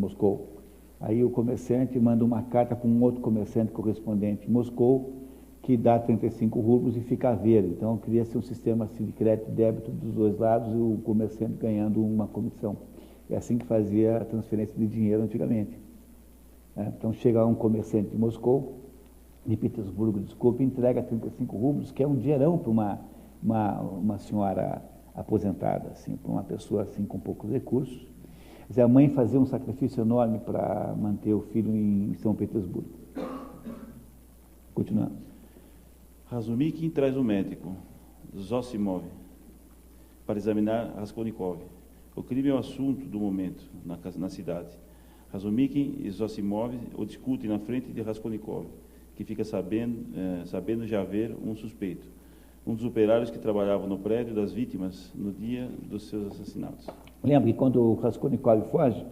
Moscou. Aí o comerciante manda uma carta para um outro comerciante correspondente em Moscou, que dá 35 rublos e fica a ver. Então, cria-se um sistema assim, de crédito e débito dos dois lados e o comerciante ganhando uma comissão. É assim que fazia a transferência de dinheiro antigamente. Então, chega um comerciante de Moscou, de Petersburgo, desculpa, entrega 35 rublos, que é um dinheirão para uma senhora aposentada, assim, para uma pessoa assim, com poucos recursos. Quer dizer, a mãe fazia um sacrifício enorme para manter o filho em São Petersburgo. Continuando. Razumikin traz um médico, Zosimov, para examinar Raskolnikov. O crime é o assunto do momento na cidade. Razumikin e Zosimov o discutem na frente de Raskolnikov, que fica sabendo já haver um suspeito, um dos operários que trabalhavam no prédio das vítimas no dia dos seus assassinatos. Lembra que quando o Raskolnikov foge,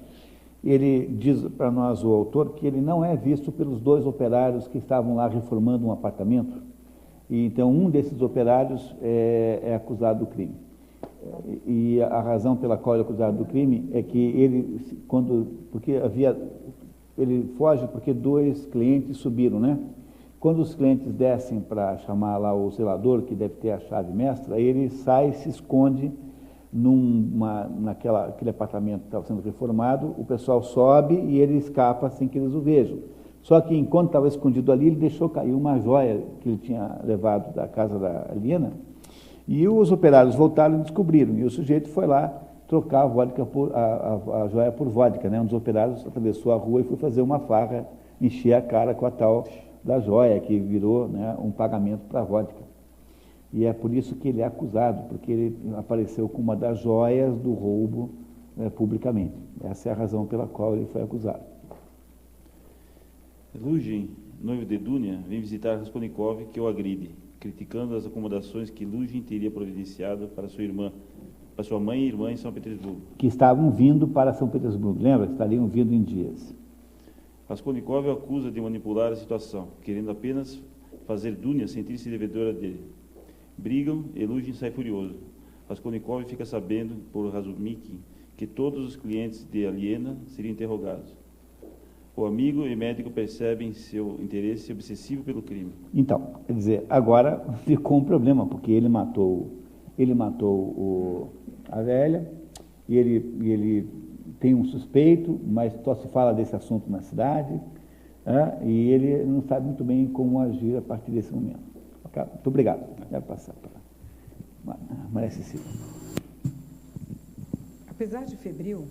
ele diz para nós, o autor, que ele não é visto pelos dois operários que estavam lá reformando um apartamento. E, então, um desses operários é acusado do crime. E a razão pela qual ele é acusado do crime é que ele foge porque dois clientes subiram, né? Quando os clientes descem para chamar lá o zelador, que deve ter a chave mestra, ele sai e se esconde naquele apartamento que estava sendo reformado, o pessoal sobe e ele escapa sem que eles o vejam. Só que enquanto estava escondido ali, ele deixou cair uma joia que ele tinha levado da casa da Aliena, e os operários voltaram e descobriram, e o sujeito foi lá trocar a vodka a joia por vodka, né? Um dos operários atravessou a rua e foi fazer uma farra, encher a cara com a tal da joia, que virou, né, um pagamento para a vodka. E é por isso que ele é acusado, porque ele apareceu com uma das joias do roubo publicamente. Essa é a razão pela qual ele foi acusado. Luzhin, noivo de Dunia, vem visitar Raskolnikov, que o agride, criticando as acomodações que Luzhin teria providenciado para sua mãe e irmã em São Petersburgo. Que estavam vindo para São Petersburgo, lembra? Estariam vindo em dias. Raskolnikov o acusa de manipular a situação, querendo apenas fazer Dunia sentir-se devedora dele. Brigam e Luzhin sai furioso. Raskolnikov fica sabendo, por Razumikin, que todos os clientes de Aliena seriam interrogados. O amigo e médico percebem seu interesse obsessivo pelo crime. Então, quer dizer, agora ficou um problema, porque ele matou a velha, e ele tem um suspeito, mas só se fala desse assunto na cidade, e ele não sabe muito bem como agir a partir desse momento. Okay? Muito obrigado. Deve passar para Maria Cecília. Apesar de febril,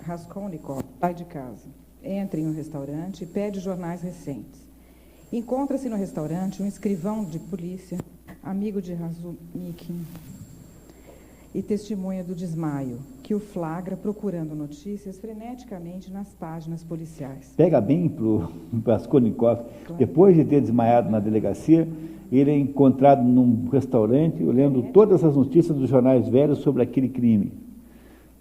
Raskolnikov sai de casa, entra em um restaurante e pede jornais recentes. Encontra-se no restaurante um escrivão de polícia, amigo de Razumikin, e testemunha do desmaio, que o flagra procurando notícias freneticamente nas páginas policiais. Pega bem para o Raskolnikov. Claro. Depois de ter desmaiado na delegacia, ele é encontrado num restaurante, olhando todas as notícias dos jornais velhos sobre aquele crime.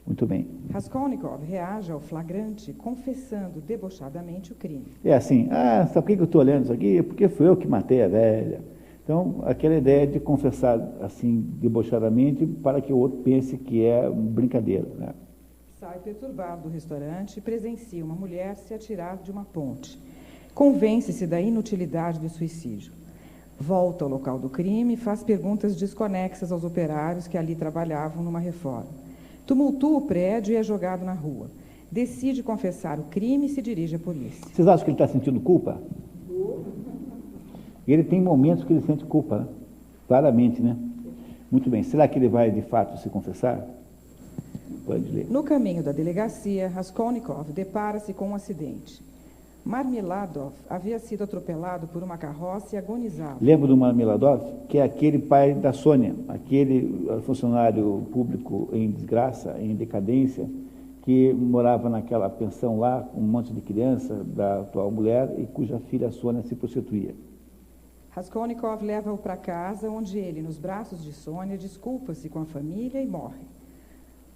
Muito bem. Raskolnikov reage ao flagrante, confessando debochadamente o crime. É assim, sabe por que eu estou olhando isso aqui? Porque foi eu que matei a velha. Então, aquela ideia de confessar assim, debochadamente, para que o outro pense que é brincadeira, né? Sai perturbado do restaurante e presencia uma mulher se atirar de uma ponte. Convence-se da inutilidade do suicídio. Volta ao local do crime e faz perguntas desconexas aos operários que ali trabalhavam numa reforma. Tumultua o prédio e é jogado na rua. Decide confessar o crime e se dirige à polícia. Vocês acham que ele está sentindo culpa? Ele tem momentos que ele sente culpa, né? Claramente, né? Muito bem. Será que ele vai, de fato, se confessar? Pode ler. No caminho da delegacia, Raskolnikov depara-se com um acidente. Marmeladov havia sido atropelado por uma carroça e agonizava. Lembra do Marmeladov? Que é aquele pai da Sônia, aquele funcionário público em desgraça, em decadência, que morava naquela pensão lá, com um monte de criança da atual mulher, e cuja filha Sônia se prostituía. Raskolnikov leva-o para casa, onde ele, nos braços de Sônia, desculpa-se com a família e morre.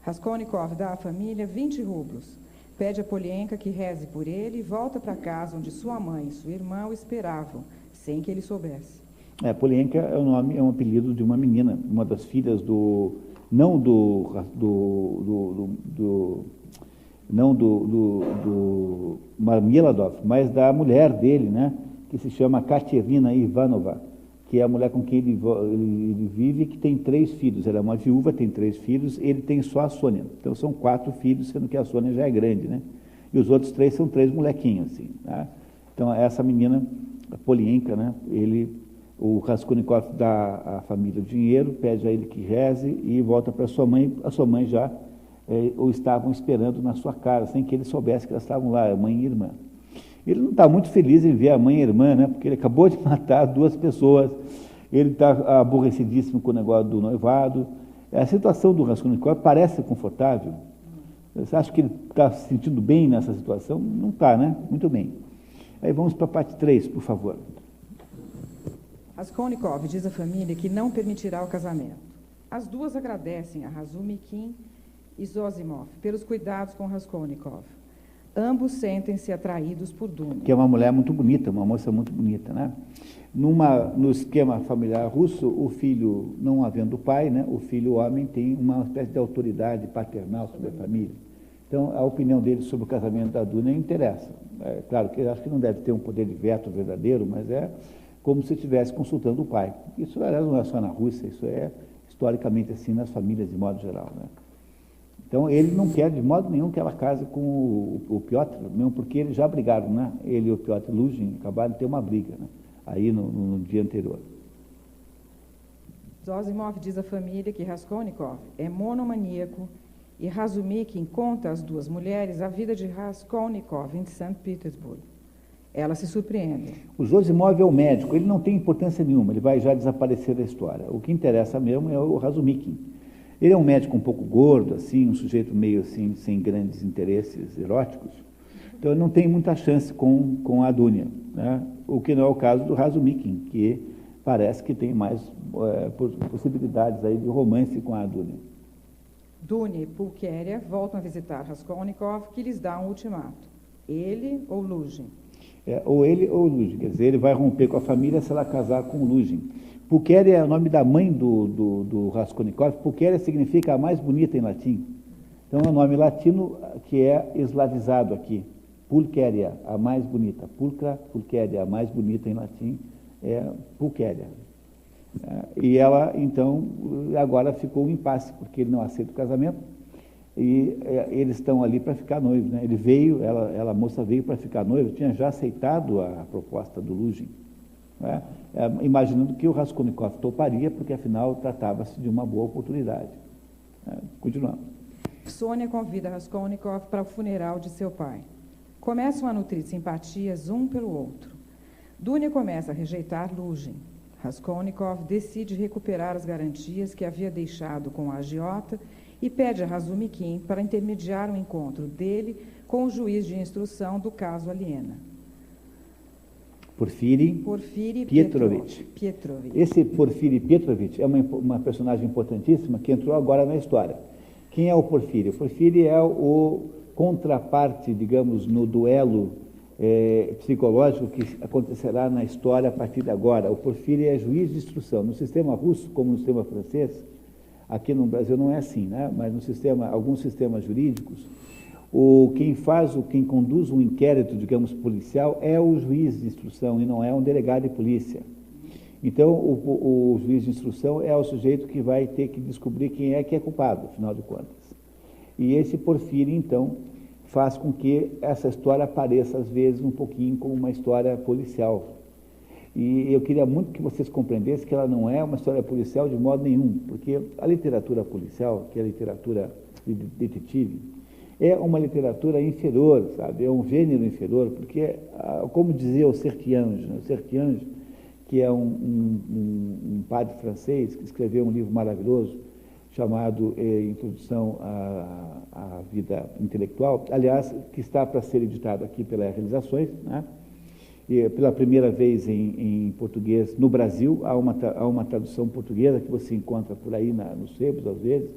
Raskolnikov dá à família 20 rublos, pede a Polienka que reze por ele e volta para casa onde sua mãe e sua irmã o esperavam, sem que ele soubesse. Polienka é um apelido de uma menina, uma das filhas não do Marmeladov, mas da mulher dele, né, que se chama Katerina Ivanova, que é a mulher com quem ele vive, que tem 3 filhos. Ela é uma viúva, tem 3 filhos, ele tem só a Sônia. Então são 4 filhos, sendo que a Sônia já é grande, né? E os outros 3 são 3 molequinhos, assim, tá? Então essa menina, a Polienka, né, o Raskolnikov dá à família o dinheiro, pede a ele que reze e volta para sua mãe. A sua mãe já o estavam esperando na sua casa, sem que ele soubesse que elas estavam lá, a mãe e a irmã. Ele não está muito feliz em ver a mãe e a irmã, né, porque ele acabou de matar 2 pessoas, ele está aborrecidíssimo com o negócio do noivado. A situação do Raskolnikov parece confortável. Você acha que ele está se sentindo bem nessa situação? Não está, né? Muito bem. Aí vamos para a parte 3, por favor. Raskolnikov diz à família que não permitirá o casamento. As duas agradecem a Razumikin e Zosimov pelos cuidados com Raskolnikov. Ambos sentem-se atraídos por Dunia. Que é uma mulher muito bonita, uma moça muito bonita, né? No esquema familiar russo, o filho, não havendo pai, né, o filho homem tem uma espécie de autoridade paternal sobre a família. Então, a opinião dele sobre o casamento da Dunia interessa. É claro que eu acho que não deve ter um poder de veto verdadeiro, mas é como se estivesse consultando o pai. Isso, aliás, não é só na Rússia, isso é historicamente assim nas famílias de modo geral, né? Então, ele não quer de modo nenhum que ela case com o Piotr, mesmo porque eles já brigaram, né? Ele e o Piotr Luzhin acabaram de ter uma briga, né? Aí no dia anterior. Zosimov diz à família que Raskolnikov é monomaníaco e Razumikin conta às 2 mulheres a vida de Raskolnikov em São Petersburgo. Elas se surpreendem. O Zosimov é o médico, ele não tem importância nenhuma, ele vai já desaparecer da história. O que interessa mesmo é o Razumikin. Ele é um médico um pouco gordo, assim, um sujeito meio assim, sem grandes interesses eróticos. Então ele não tem muita chance com a Dunia, né? O que não é o caso do Razumikin, que parece que tem mais possibilidades aí de romance com a Dunia. Dunia e Pulcheria voltam a visitar Raskolnikov, que lhes dá um ultimato. Ele ou Luzhin? Ou ele ou Luzhin, quer dizer, ele vai romper com a família se ela casar com o Luzhin. Pulcheria é o nome da mãe do Raskolnikov. Pulcheria significa a mais bonita em latim. Então é um nome latino que é eslavizado aqui. Pulcheria, a mais bonita. Pulcra, Pulcheria, a mais bonita em latim é Pulcheria. E ela, então, agora ficou um impasse, porque ele não aceita o casamento e eles estão ali para ficar noivos, né? Ele veio, a moça veio para ficar noiva, tinha já aceitado a proposta do Luzhin, né? Imaginando que o Raskolnikov toparia, porque afinal tratava-se de uma boa oportunidade. Continuamos. Sônia convida Raskolnikov para o funeral de seu pai. Começam a nutrir simpatias um pelo outro. Dunia começa a rejeitar Luzhin. Raskolnikov decide recuperar as garantias que havia deixado com a agiota e pede a Razumikin para intermediar o encontro dele com o juiz de instrução do caso Aliena. Porfiri Pietrovich. Esse Porfiri Pietrovich é uma personagem importantíssima que entrou agora na história. Quem é o Porfiri? O Porfiri é o contraparte, digamos, no duelo psicológico que acontecerá na história a partir de agora. O Porfiri é juiz de instrução. No sistema russo, como no sistema francês, aqui no Brasil não é assim, né? Mas alguns sistemas jurídicos, quem conduz um inquérito, digamos, policial, é o juiz de instrução e não é um delegado de polícia. Então, o juiz de instrução é o sujeito que vai ter que descobrir quem é que é culpado, afinal de contas. E esse Porfiri, então, faz com que essa história pareça, às vezes, um pouquinho como uma história policial. E eu queria muito que vocês compreendessem que ela não é uma história policial de modo nenhum, porque a literatura policial, que é a literatura de detetive, é uma literatura inferior, sabe? É um gênero inferior, porque, como dizia o Sertiange, né? O Sertiange, que é um padre francês que escreveu um livro maravilhoso chamado Introdução à Vida Intelectual, aliás, que está para ser editado aqui pela Realizações, né? E pela primeira vez em português no Brasil. Há uma tradução portuguesa que você encontra por aí nos sebos, às vezes,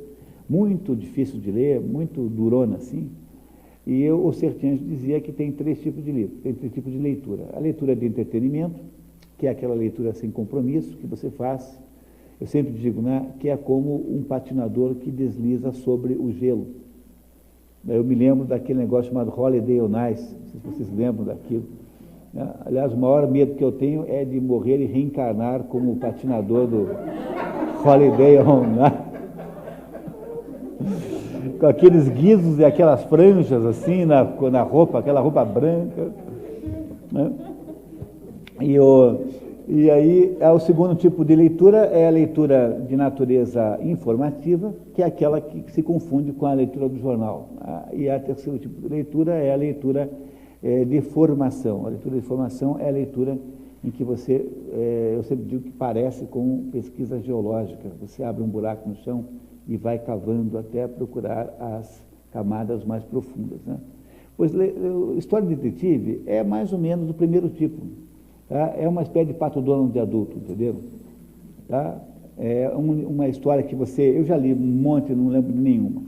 muito difícil de ler, muito durona assim. E o Sertiange dizia que tem 3 tipos de livro, tem 3 tipos de leitura. A leitura de entretenimento, que é aquela leitura sem compromisso que você faz. Eu sempre digo, né, que é como um patinador que desliza sobre o gelo. Eu me lembro daquele negócio chamado Holiday on Ice, não sei se vocês lembram daquilo. Aliás, o maior medo que eu tenho é de morrer e reencarnar como patinador do Holiday on Ice. Com aqueles guizos e aquelas franjas assim na roupa, aquela roupa branca. Né? E aí, o segundo tipo de leitura é a leitura de natureza informativa, que é aquela que se confunde com a leitura do jornal. E o terceiro tipo de leitura é a leitura de formação. A leitura de formação é a leitura em que você, eu sempre digo que parece com pesquisa geológica. Você abre um buraco no chão e vai cavando até procurar as camadas mais profundas. Né? Pois história de detetive é mais ou menos do primeiro tipo. Tá? É uma espécie de Pato Donald de adulto, entendeu? Tá? É uma história que eu já li um monte, não lembro de nenhuma.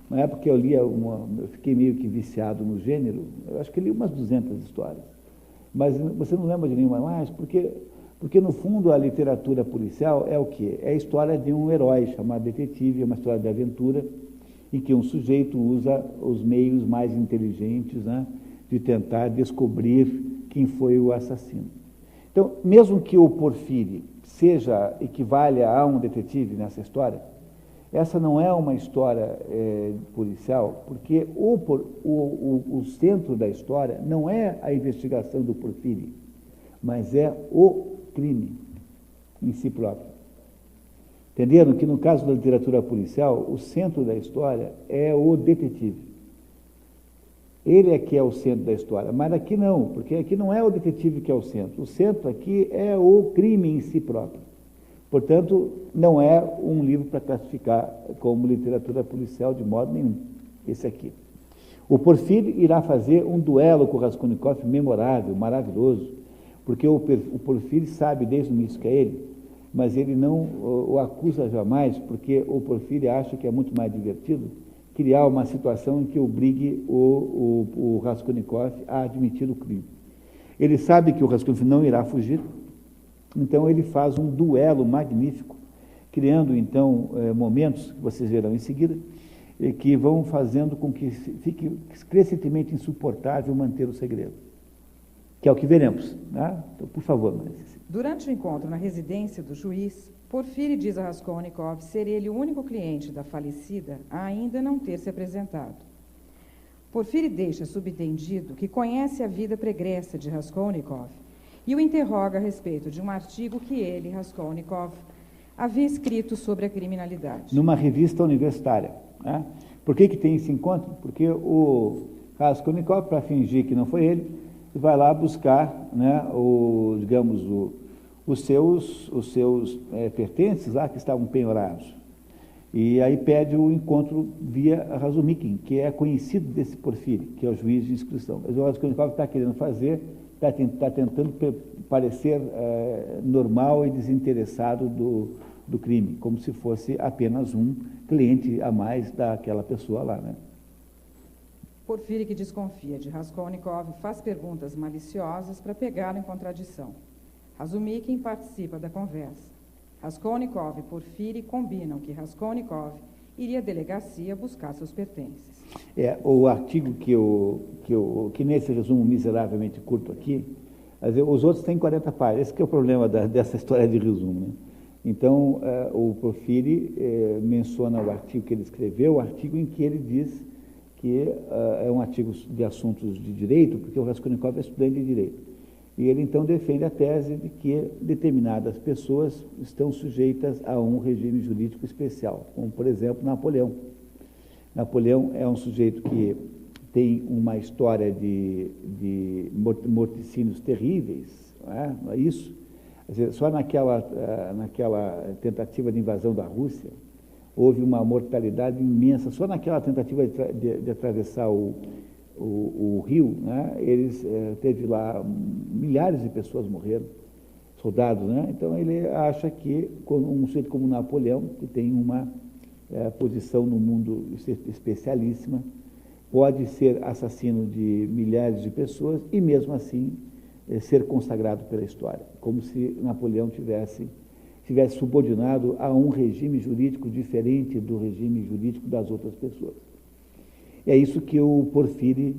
Na época que eu lia eu fiquei meio que viciado no gênero, eu acho que li umas 200 histórias. Mas você não lembra de nenhuma mais, porque no fundo a literatura policial é o quê? É a história de um herói chamado detetive, é uma história de aventura, em que um sujeito usa os meios mais inteligentes, né, de tentar descobrir quem foi o assassino. Então, mesmo que o Porfírio equivalha a um detetive nessa história, essa não é uma história policial, porque o centro da história não é a investigação do Porfírio, mas é o crime em si próprio. Entenderam que no caso da literatura policial, o centro da história é o detetive. Ele é que é o centro da história, mas aqui não, porque aqui não é o detetive que é o centro. O centro aqui é o crime em si próprio. Portanto, não é um livro para classificar como literatura policial de modo nenhum, esse aqui. O Porfírio irá fazer um duelo com o Raskolnikov memorável, maravilhoso, porque o Porfírio sabe desde o início que é ele, mas ele não o acusa jamais, porque o Porfírio acha que é muito mais divertido criar uma situação em que obrigue o Raskolnikov a admitir o crime. Ele sabe que o Raskolnikov não irá fugir, então ele faz um duelo magnífico, criando então momentos que vocês verão em seguida, que vão fazendo com que fique crescentemente insuportável manter o segredo, que é o que veremos. Né? Então, por favor, Maria. Durante o encontro na residência do juiz, Porfírio diz a Raskolnikov ser ele o único cliente da falecida a ainda não ter se apresentado. Porfírio deixa subentendido que conhece a vida pregressa de Raskolnikov e o interroga a respeito de um artigo que ele, Raskolnikov, havia escrito sobre a criminalidade. Numa revista universitária. Né? Por que tem esse encontro? Porque o Raskolnikov, para fingir que não foi ele, vai lá buscar, né, os seus pertences lá que estavam penhorados. E aí pede o encontro via Razumikin, que é conhecido desse Porfírio, que é o juiz de instrução. Mas o Raskolnikov está querendo fazer, está tentando parecer normal e desinteressado do crime, como se fosse apenas um cliente a mais daquela pessoa lá, né? Porfírio, que desconfia de Raskolnikov, faz perguntas maliciosas para pegá-lo em contradição. Razumikin participa da conversa. Raskolnikov e Porfírio combinam que Raskolnikov iria à delegacia buscar seus pertences. O artigo que nesse resumo miseravelmente curto aqui, os outros têm 40 páginas, esse que é o problema dessa história de resumo. Né? Então, o Porfírio menciona o artigo que ele escreveu, o artigo em que ele diz que é um artigo de assuntos de direito, porque o Raskolnikov é estudante de direito. E ele, então, defende a tese de que determinadas pessoas estão sujeitas a um regime jurídico especial, como, por exemplo, Napoleão. Napoleão é um sujeito que tem uma história de morticínios terríveis, não é isso? Quer dizer, só naquela tentativa de invasão da Rússia, houve uma mortalidade imensa, só naquela tentativa de atravessar o rio, né, teve lá milhares de pessoas morreram, soldados, né? Então ele acha que um sujeito como Napoleão, que tem uma posição no mundo especialíssima, pode ser assassino de milhares de pessoas e mesmo assim ser consagrado pela história, como se Napoleão tivesse subordinado a um regime jurídico diferente do regime jurídico das outras pessoas. E é isso que o Porfírio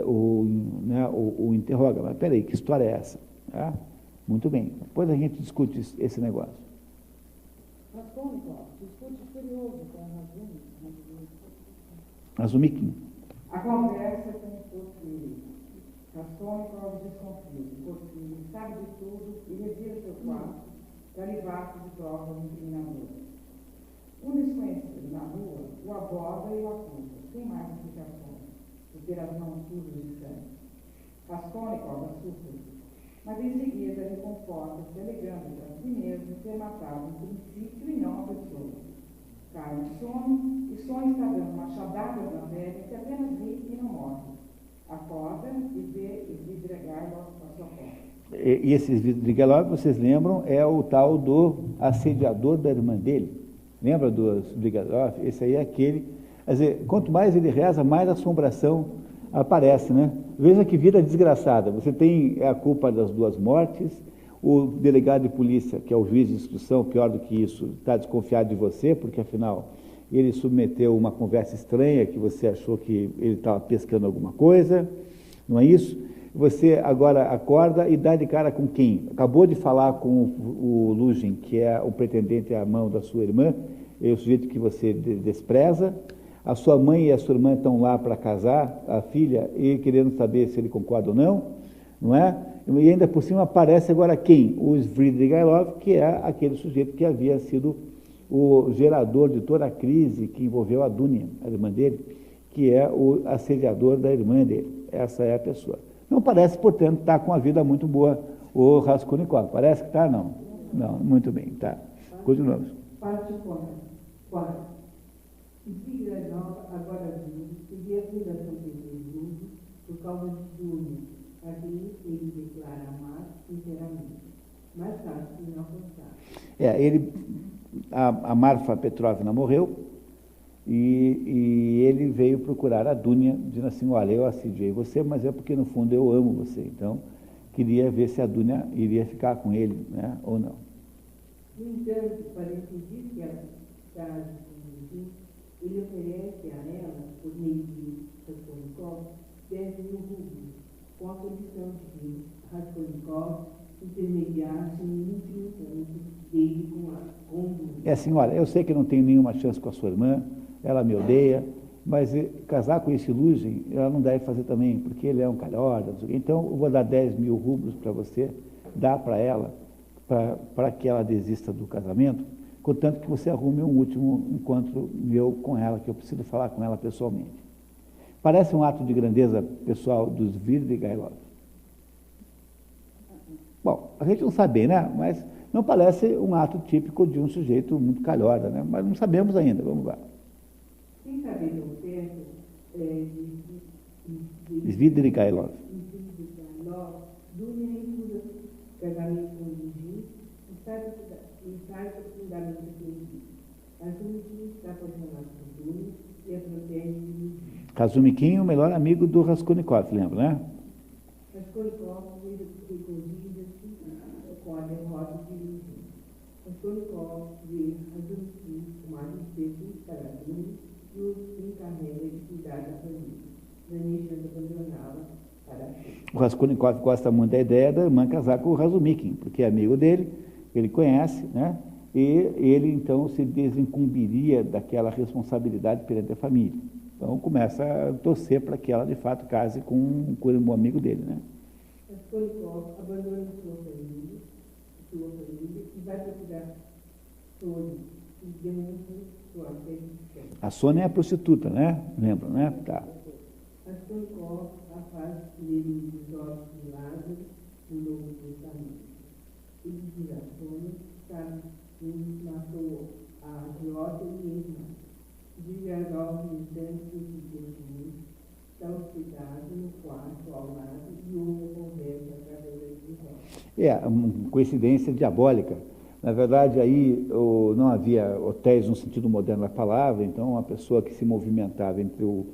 o interroga. Mas peraí, que história é essa? Tá? Muito bem. Depois a gente discute esse negócio. Raskolnikov discute furioso com Razumikin. A conversa com o Porfírio. Raskolnikov desconfia. O Porfírio sabe de tudo e revira seu quarto para livrar-se de provas incriminadoras. Um desconhecido na rua o aborda e o acusa, sem mais explicações, por ter as mãos sujas de sangue. Raskolnikov assusta-se, mas em seguida reconforta-se, alegando para si mesmo ter matado um princípio e não uma pessoa. Cai no sono e sonha estar dando machadadas na velha que apenas ri e não morre. Acorda e vê Svidrigailov à sua porta. E esse Svidrigailov, vocês lembram, é o tal do assediador da irmã dele. Lembra do Svidrigailov? Esse aí é aquele. Quer dizer, quanto mais ele reza, mais assombração aparece, né? Veja que vida desgraçada. Você tem a culpa das duas mortes, o delegado de polícia, que é o juiz de instrução, pior do que isso, está desconfiado de você, porque afinal ele submeteu uma conversa estranha que você achou que ele estava pescando alguma coisa, não é isso? Você agora acorda e dá de cara com quem? Acabou de falar com o Luzhin, que é o pretendente à mão da sua irmã, é o sujeito que você despreza. A sua mãe e a sua irmã estão lá para casar, a filha, e querendo saber se ele concorda ou não, não é? E ainda por cima aparece agora quem? O Svidrigailov, que é aquele sujeito que havia sido o gerador de toda a crise que envolveu a Dunia, a irmã dele, que é o assediador da irmã dele. Essa é a pessoa. Não parece, portanto, estar com a vida muito boa o Raskolnikov. Parece que está, não? Não, muito bem, tá. Continuamos. Parte 4. Svidrigailov agora viu que via a fundação Petersburgo por causa de Dunia, a quem ele declara amar sinceramente. Mais tarde, não alcançar. A Marfa Petrovna morreu e ele veio procurar a Dunia, dizendo assim, olha, eu assediei você, mas é porque no fundo eu amo você, então queria ver se a Dunia iria ficar com ele, né, ou não. No entanto, para impedir que ela case com o ele oferece a ela, por meio de Raskolnikov, 10 mil rublos, com a condição de que Raskolnikov intermediasse um último encontro dele com Dunia. É assim, olha, eu sei que não tenho nenhuma chance com a sua irmã, ela me odeia, mas casar com esse Luzhin, ela não deve fazer também, porque ele é um calhorda, então eu vou dar 10 mil rublos para você, dá para ela, para que ela desista do casamento, contanto que você arrume um último encontro meu com ela, que eu preciso falar com ela pessoalmente. Parece um ato de grandeza pessoal dos Svidrigailov. Bom, a gente não sabe bem, né? Mas não parece um ato típico de um sujeito muito calhorda, né? Mas não sabemos ainda, vamos lá. Sem saber ao certo, Svidrigailov. Dunia recusa casamento com o Luzhin e sai profundamente ofendido. Razumikin está apaixonado por Dunia e a protege de Luzhin. Razumikin, o melhor amigo do Raskolnikov, lembra, né? Raskolnikov recordida-se com a derrota de Luzhin. Raskolnikov vê Razumikin com mais respeito para Dunia e o encarrega de cuidar da família, planejando abandoná-la para sempre. O Raskolnikov gosta muito da ideia da irmã casar com o Razumikin, porque é amigo dele, ele conhece, né? E ele, então, se desincumbiria daquela responsabilidade perante a família. Então, começa a torcer para que ela, de fato, case com um amigo dele, né? Raskolnikov abandona sua família e vai procurar Sônia e demonstra sua afeição. A Sônia é a prostituta, né? Lembra, né? Tá. Raskolnikov a faz ler os olhos de Lázaro no Novo Testamento. Ele diz a Sônia, sabe, ele matou a agiota e a irmã. Svidrigailov, no entanto, está hospedado no quarto ao lado e ouve a conversa através de rodas. É uma coincidência diabólica. Na verdade, aí não havia hotéis no sentido moderno da palavra, então uma pessoa que se movimentava entre o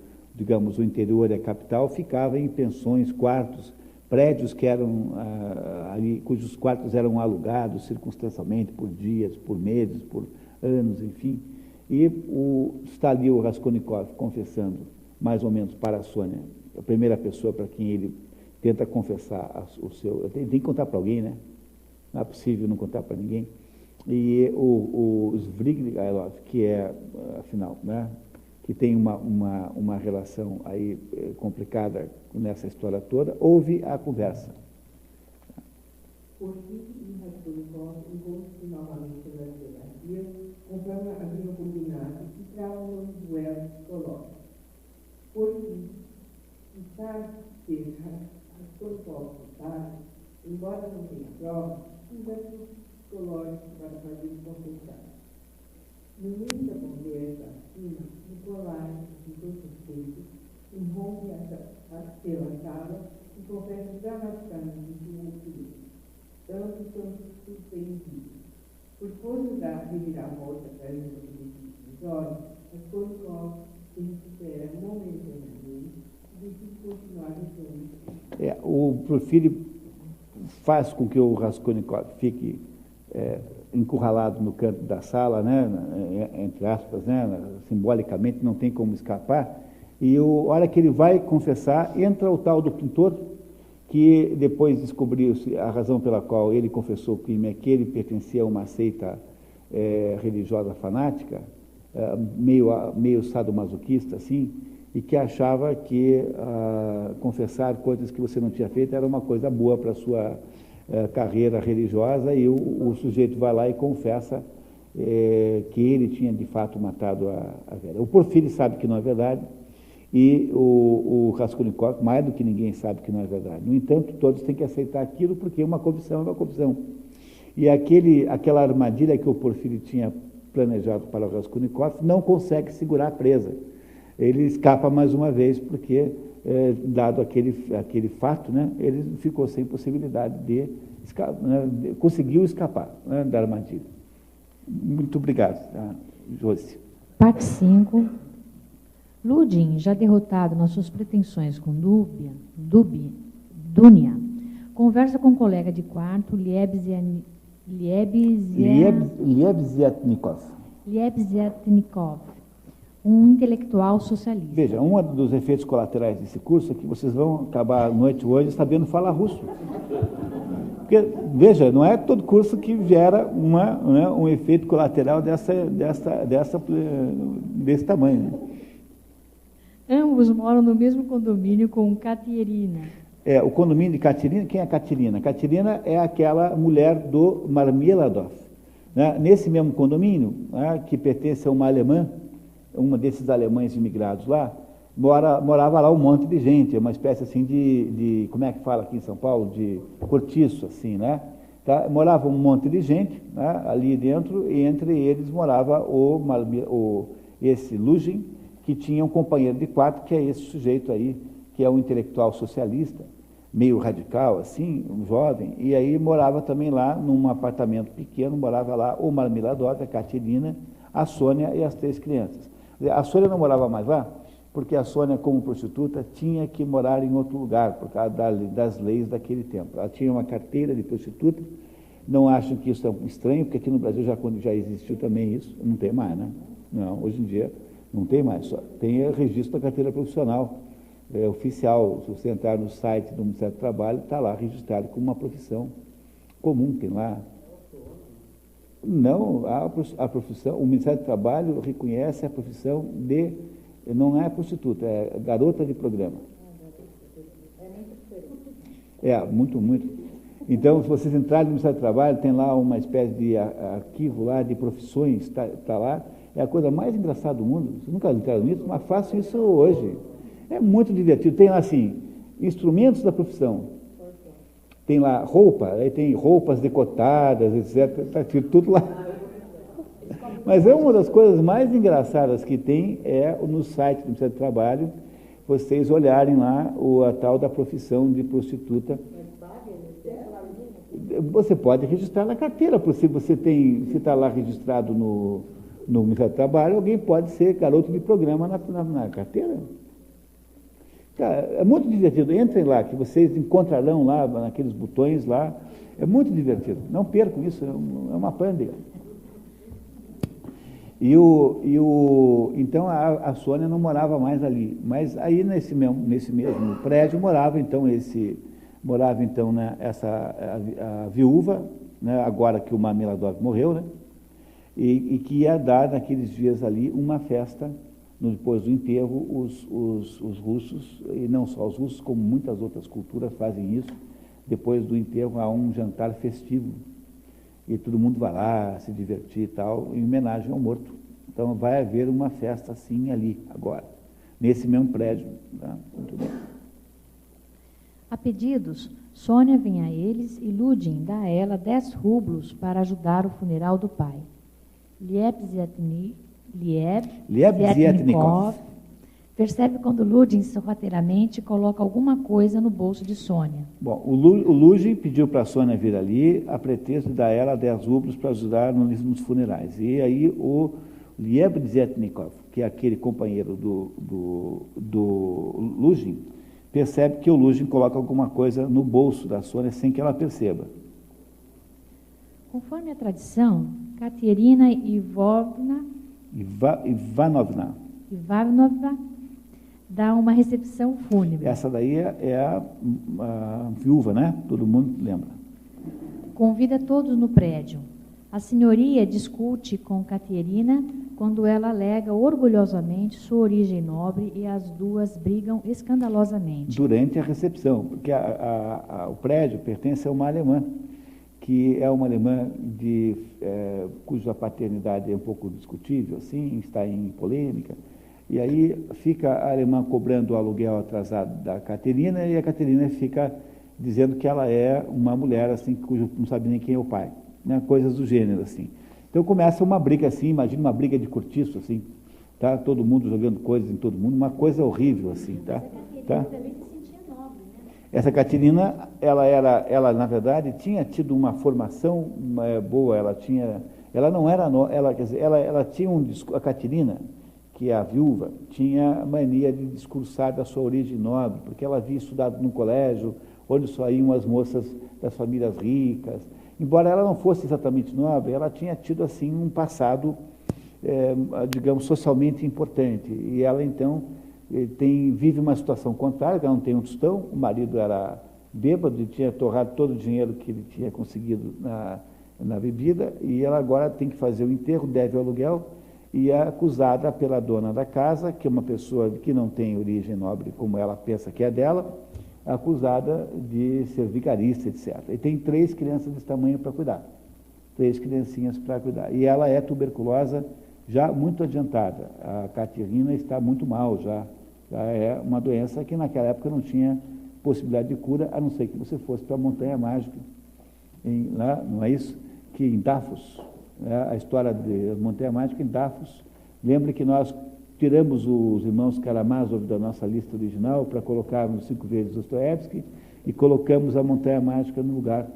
interior e a capital ficava em pensões, quartos, prédios que eram ali, cujos quartos eram alugados circunstancialmente por dias, por meses, por anos, enfim. E está ali o Raskolnikov confessando mais ou menos, para a Sônia, a primeira pessoa para quem ele tenta confessar o seu... Tem que contar para alguém, né? Não é possível não contar para ninguém. E o Svidrigailov, que é, afinal, né, que tem uma relação aí complicada nessa história toda, houve a conversa. Porfírio e Raskolnikov encontram-se novamente na delegacia, conforme haviam combinado, e travam um duelo psicológico. Porfírio, que sabe ser Raskolnikov culpado, embora não tenha provas, usa psicológico para fazer confessar. No meio da conversa acima, Nicolai, que ficou suspeito, irrompe pela sala e confessa dramaticamente o ocorrido. Ambos são surpreendidos. Por força da reviravolta caída dos olhos, Raskolnikov se recupera momentaneamente e decide continuar refém. O Porfírio faz com que o Raskolnikov fique encurralado no canto da sala, né, entre aspas, né, simbolicamente, não tem como escapar, e a hora que ele vai confessar, entra o tal do pintor, que depois descobriu-se a razão pela qual ele confessou o crime é que ele pertencia a uma seita religiosa fanática, meio sadomasoquista, assim, e que achava que confessar coisas que você não tinha feito era uma coisa boa para a sua carreira religiosa, e o sujeito vai lá e confessa que ele tinha de fato matado a velha. O Porfírio sabe que não é verdade, e o Raskolnikov, mais do que ninguém, sabe que não é verdade. No entanto, todos têm que aceitar aquilo, porque uma confissão é uma confissão. E aquela armadilha que o Porfírio tinha planejado para o Raskolnikov não consegue segurar a presa. Ele escapa mais uma vez, porque, dado aquele fato, né, ele ficou sem possibilidade de conseguiu escapar, né, da armadilha. Muito obrigado, Josi. Parte 5. Ludin, já derrotado nas suas pretensões com Dunia, conversa com um colega de quarto, Liebziatnikov, um intelectual socialista. Veja, um dos efeitos colaterais desse curso é que vocês vão acabar a noite hoje sabendo falar russo. Porque, veja, não é todo curso que gera um efeito colateral desse tamanho. Ambos moram no mesmo condomínio com Katerina. O condomínio de Katerina, quem é Katerina? Katerina é aquela mulher do Marmeladov. Né? Nesse mesmo condomínio, né, que pertence a uma alemã, uma desses alemães imigrados lá, morava lá um monte de gente, uma espécie assim de como é que fala aqui em São Paulo, de cortiço, assim, né? Tá? Morava um monte de gente, né, ali dentro, e entre eles morava esse Lugin, que tinha um companheiro de quarto, que é esse sujeito aí, que é um intelectual socialista, meio radical, assim, um jovem, e aí morava também lá, num apartamento pequeno, morava lá o Marmeladov, a Katerina, a Sônia e as 3 crianças. A Sônia não morava mais lá, porque a Sônia, como prostituta, tinha que morar em outro lugar, por causa das leis daquele tempo. Ela tinha uma carteira de prostituta, não acham que isso é estranho, porque aqui no Brasil já existiu também isso, não tem mais, né? Não, hoje em dia não tem mais, só tem registro da carteira profissional oficial. Se você entrar no site do Ministério do Trabalho, está lá registrado como uma profissão comum, tem lá. Não, a profissão, o Ministério do Trabalho reconhece a profissão não é prostituta, é garota de programa. Muito, muito. Então, se vocês entrarem no Ministério do Trabalho, tem lá uma espécie de arquivo lá de profissões, está lá. É a coisa mais engraçada do mundo. Vocês nunca entraram nisso, mas façam isso hoje. É muito divertido. Tem lá, assim, instrumentos da profissão. Tem lá roupa, aí tem roupas decotadas, etc. Está tudo lá. Mas é uma das coisas mais engraçadas que tem no site do Ministério do Trabalho, vocês olharem lá a tal da profissão de prostituta. Você pode registrar na carteira, se você está lá registrado no Ministério do Trabalho, alguém pode ser garoto de programa na carteira. Cara, é muito divertido. Entrem lá, que vocês encontrarão lá, naqueles botões lá. É muito divertido. Não percam isso, é uma pândega. Então a Sônia não morava mais ali, mas aí nesse mesmo prédio morava então a viúva, né, agora que o Marmeladov morreu, né, e que ia dar naqueles dias ali uma festa, depois do enterro, os russos, e não só os russos, como muitas outras culturas fazem isso, depois do enterro há um jantar festivo, e todo mundo vai lá se divertir e tal, em homenagem ao morto. Então vai haver uma festa assim ali, agora, nesse mesmo prédio. Tá? Muito bem. A pedidos, Sônia vem a eles e Ludin dá a ela 10 rublos para ajudar o funeral do pai. Liebzietnikov percebe quando Ludin sorrateiramente coloca alguma coisa no bolso de Sônia. Bom, o Ludin pediu para a Sônia vir ali a pretexto de dar a ela 10 rublos para ajudar nos funerais. E aí o Liebzietnikov, que é aquele companheiro do Ludin, percebe que o Ludin coloca alguma coisa no bolso da Sônia sem que ela perceba. Conforme a tradição, Katerina Ivanovna dá uma recepção fúnebre. Essa daí é a viúva, né? Todo mundo lembra. Convida todos no prédio. A senhoria discute com Katerina quando ela alega orgulhosamente sua origem nobre e as duas brigam escandalosamente. Durante a recepção, porque o prédio pertence a uma alemã, que é uma alemã cuja paternidade é um pouco discutível, assim, está em polêmica. E aí fica a alemã cobrando o aluguel atrasado da Katerina, e a Katerina fica dizendo que ela é uma mulher assim, cujo não sabe nem quem é o pai, né? Coisas do gênero assim. Então começa uma briga assim, imagina uma briga de cortiço assim, tá? Todo mundo jogando coisas em todo mundo, uma coisa horrível assim, tá? Essa Katerina, ela na verdade tinha tido uma formação boa, ela tinha a Katerina, que é a viúva, tinha mania de discursar da sua origem nobre, porque ela havia estudado num colégio onde só iam as moças das famílias ricas. Embora ela não fosse exatamente nobre, ela tinha tido assim um passado, digamos, socialmente importante. E ela então vive uma situação contrária, ela não tem um tostão, o marido era bêbado e tinha torrado todo o dinheiro que ele tinha conseguido na bebida, e ela agora tem que fazer o enterro, deve o aluguel, e é acusada pela dona da casa, que é uma pessoa que não tem origem nobre como ela pensa que é dela, acusada de ser vigarista, etc. E tem 3 crianças desse tamanho para cuidar, 3 criancinhas para cuidar. E ela é tuberculosa já muito adiantada. A Katerina está muito mal já é uma doença que naquela época não tinha possibilidade de cura, a não ser que você fosse para a Montanha Mágica, lá, não é isso? Que em Dafos, a história da Montanha Mágica em Dafos. Lembre que nós tiramos os irmãos Karamazov da nossa lista original para colocarmos 5 vezes Dostoiévski e colocamos a Montanha Mágica no lugar.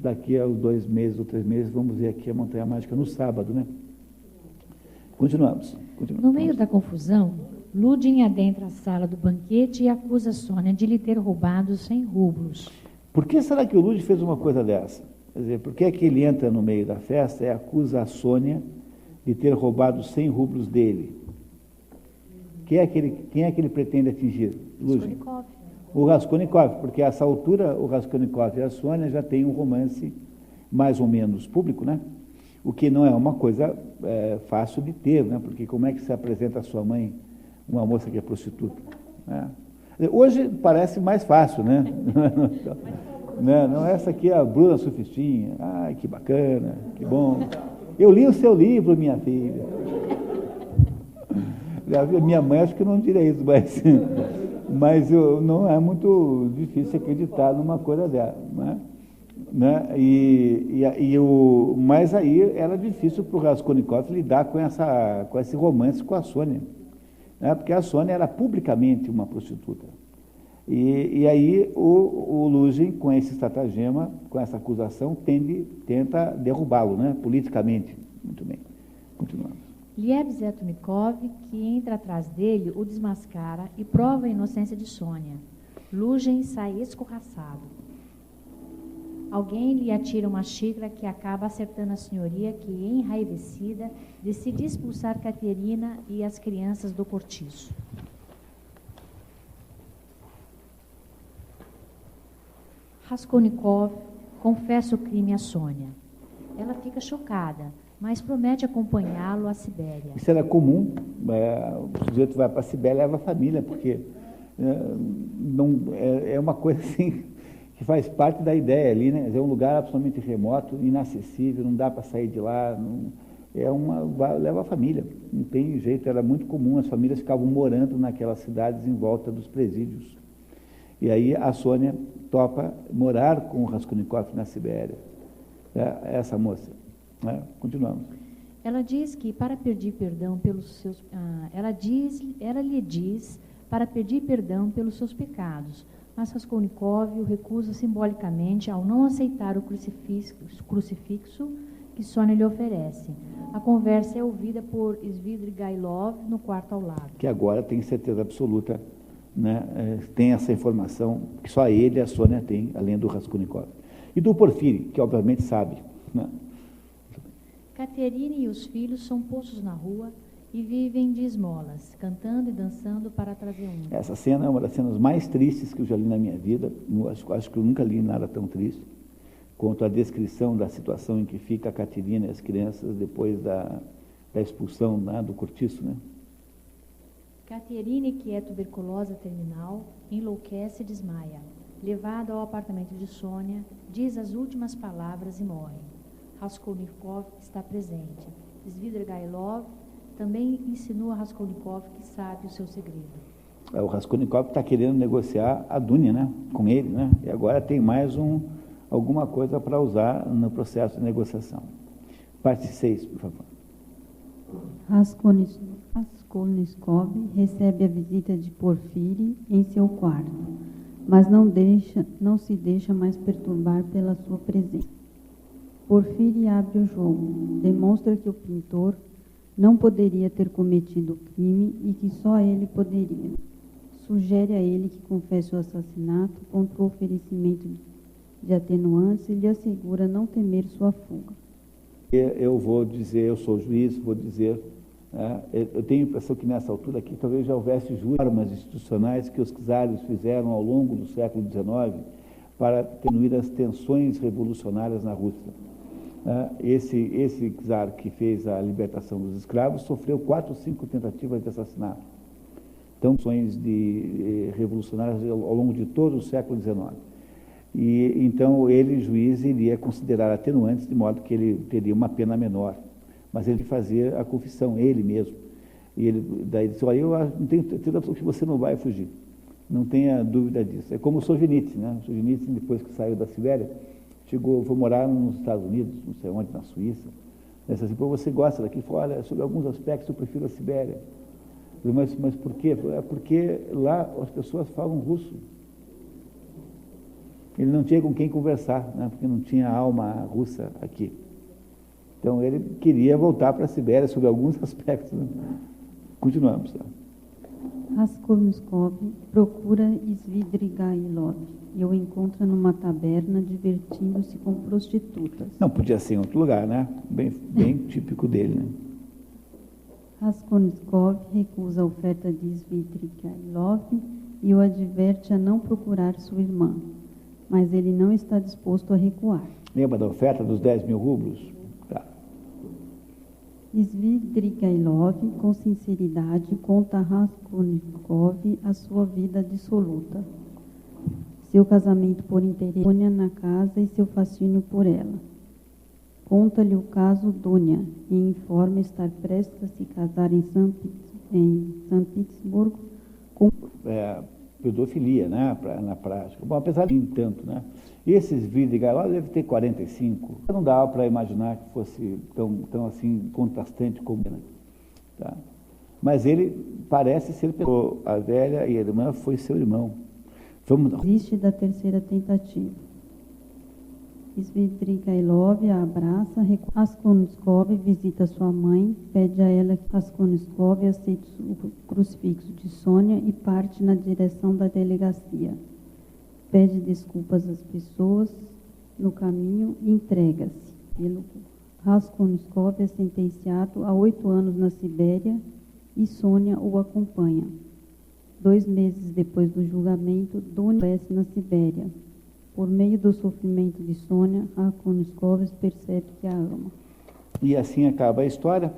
Daqui a 2 meses ou 3 meses vamos ver aqui a Montanha Mágica no sábado, né? Continuamos. No meio da confusão, Ludin adentra a sala do banquete e acusa Sônia de lhe ter roubado 100 rublos. Por que será que o Ludin fez uma coisa dessa? Quer dizer, por que é que ele entra no meio da festa e acusa a Sônia de ter roubado 100 rublos dele? Quem é que ele pretende atingir? Ludin. O Raskolnikov, porque a essa altura o Raskolnikov e a Sônia já têm um romance mais ou menos público, né? O que não é uma coisa fácil de ter, né? Porque como é que se apresenta a sua mãe, uma moça que é prostituta? Né? Hoje parece mais fácil, né? Não, essa aqui é a Bruna Surfistinha. Ai, que bacana, que bom. Eu li o seu livro, minha filha. Minha mãe acho que não diria isso, mas não é muito difícil acreditar numa coisa dela, né? Mas aí era difícil para o Raskolnikov lidar com esse romance com a Sônia, né? Porque a Sônia era publicamente uma prostituta. E aí o Ludin, com esse estratagema, com essa acusação, tenta derrubá-lo, né? Politicamente. Muito bem. Continuamos. Liebzietnikov, que entra atrás dele, o desmascara e prova a inocência de Sônia. Ludin sai escorraçado. alguém lhe atira uma xícara que acaba acertando a senhoria, que, enraivecida, decide expulsar Katerina e as crianças do cortiço. Raskolnikov confessa o crime a Sônia. Ela fica chocada, mas promete acompanhá-lo à Sibéria. Isso era comum, o sujeito vai para a Sibéria e leva a família, porque é uma coisa assim que faz parte da ideia ali, né? É um lugar absolutamente remoto, inacessível, não dá para sair de lá, leva a família, não tem jeito, era muito comum, as famílias ficavam morando naquelas cidades em volta dos presídios. E aí a Sônia topa morar com o Raskolnikov na Sibéria, essa moça. Continuamos. Ela diz que para pedir perdão pelos seus, ela lhe diz para pedir perdão pelos seus pecados, mas Raskolnikov o recusa simbolicamente ao não aceitar o crucifixo que Sônia lhe oferece. A conversa é ouvida por Svidrigailov no quarto ao lado. Que agora tem certeza absoluta, né? Tem essa informação que só ele e a Sônia têm, além do Raskolnikov. E do Porfírio, que obviamente sabe, né? Katerina e os filhos são postos na rua e vivem de esmolas, cantando e dançando para trazer um. Essa cena é uma das cenas mais tristes que eu já li na minha vida. Acho que eu nunca li nada tão triste quanto a descrição da situação em que fica a Katerina e as crianças depois da expulsão, né, do cortiço, né? Katerina, que é tuberculosa terminal, enlouquece e desmaia. Levada ao apartamento de Sônia, diz as últimas palavras e morre. Raskolnikov está presente. Svidrigailov também insinua a Raskolnikov que sabe o seu segredo. O Raskolnikov está querendo negociar a Dunya, né, com ele, né? E agora tem mais alguma coisa para usar no processo de negociação. Parte 6, por favor. Raskolnikov recebe a visita de Porfírio em seu quarto, mas não se deixa mais perturbar pela sua presença. Porfírio abre o jogo, demonstra que o pintor não poderia ter cometido o crime e que só ele poderia. Sugere a ele que confesse o assassinato contra o oferecimento de atenuantes e lhe assegura não temer sua fuga. Eu vou dizer, eu sou juiz, vou dizer, eu tenho a impressão que nessa altura aqui talvez já houvesse normas institucionais que os czares fizeram ao longo do século XIX para atenuar as tensões revolucionárias na Rússia. Esse czar que fez a libertação dos escravos sofreu 4 ou 5 tentativas de assassinato. Então, tensões revolucionárias ao longo de todo o século XIX. E então ele, juiz, iria considerar atenuantes de modo que ele teria uma pena menor. Mas ele fazia a confissão, ele mesmo. E ele daí disse: olha, eu não tenho certeza que você não vai fugir. Não tenha dúvida disso. É como o Solzhenitsyn, né? O Solzhenitsyn, depois que saiu da Sibéria, foi morar nos Estados Unidos, não sei onde, na Suíça. Ele disse assim: pô, você gosta daqui? Ele falou: olha, sobre alguns aspectos eu prefiro a Sibéria. Eu falei, mas por quê? É porque lá as pessoas falam russo. Ele não tinha com quem conversar, né? Porque não tinha alma russa aqui. Então ele queria voltar para a Sibéria sobre alguns aspectos, né? Continuamos. Tá? Raskolnikov procura Svidrigailov e o encontra numa taberna divertindo-se com prostitutas. Não podia ser em outro lugar, né? Bem típico dele, né? Raskolnikov recusa a oferta de Svidrigailov e o adverte a não procurar sua irmã, mas ele não está disposto a recuar. Lembra da oferta dos 10 mil rublos? Tá. Svidrigailov, com sinceridade, conta a Raskolnikov a sua vida dissoluta, seu casamento por interesse Dunya na casa e seu fascínio por ela. Conta-lhe o caso Dunya e informa estar prestes a se casar em São Petersburgo com pedofilia, né, na prática. Bom, apesar de tanto, né? Esses Svidrigailov deve ter 45. Não dava para imaginar que fosse tão assim contrastante como, né? Tá? Mas ele parece ser a velha e a irmã foi seu irmão. Desiste da terceira tentativa. Svidrigailov a abraça, Raskolnikov visita sua mãe, pede a ela que Raskolnikov aceite o crucifixo de Sônia e parte na direção da delegacia. Pede desculpas às pessoas no caminho e entrega-se. Pelo Raskolnikov é sentenciado a 8 anos na Sibéria e Sônia o acompanha. 2 meses depois do julgamento, Dunia aparece na Sibéria. Por meio do sofrimento de Sônia, Raskolnikov percebe que a ama. E assim acaba a história,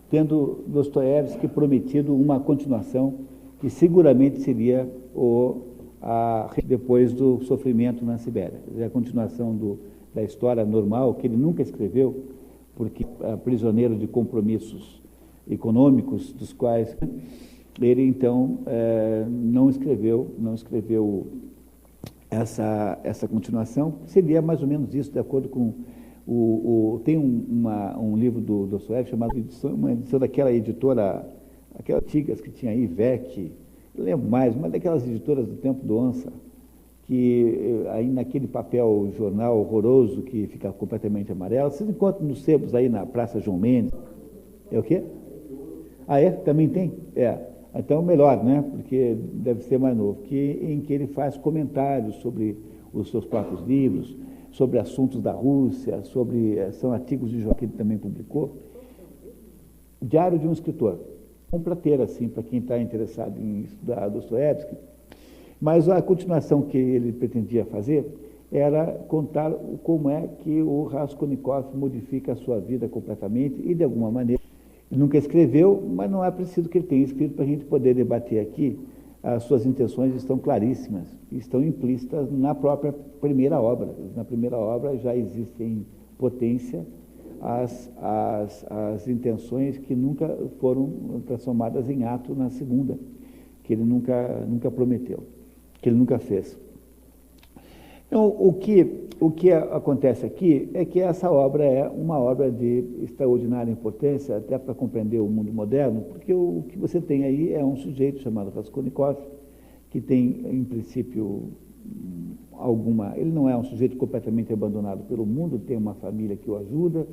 tendo Dostoiévski prometido uma continuação que seguramente seria depois do sofrimento na Sibéria. A continuação da história normal, que ele nunca escreveu, porque é prisioneiro de compromissos econômicos, dos quais ele, então, não escreveu essa continuação. Seria mais ou menos isso, de acordo com tem um livro do Dostoiévski chamado uma edição daquela editora, aquelas antigas que tinha aí, VEC, eu lembro mais, uma daquelas editoras do tempo do Onça, que aí naquele papel jornal horroroso que fica completamente amarelo, vocês encontram nos sebos aí na Praça João Mendes. É o quê? Ah, é? Também tem? Então melhor, né? Porque deve ser mais novo, em que ele faz comentários sobre os seus próprios livros, sobre assuntos da Rússia, são artigos de jornal que ele também publicou. Diário de um Escritor. Para ter, assim, para quem está interessado em estudar Dostoiévski. Mas a continuação que ele pretendia fazer era contar como é que o Raskolnikov modifica a sua vida completamente e, de alguma maneira, ele nunca escreveu, mas não é preciso que ele tenha escrito para a gente poder debater aqui. As suas intenções estão claríssimas, estão implícitas na própria primeira obra. Na primeira obra já existem potência as intenções que nunca foram transformadas em ato na segunda, que ele nunca prometeu, que ele nunca fez. Então, o que acontece aqui é que essa obra é uma obra de extraordinária importância, até para compreender o mundo moderno, porque o que você tem aí é um sujeito chamado Raskolnikov, que tem, em princípio, ele não é um sujeito completamente abandonado pelo mundo, tem uma família que o ajuda,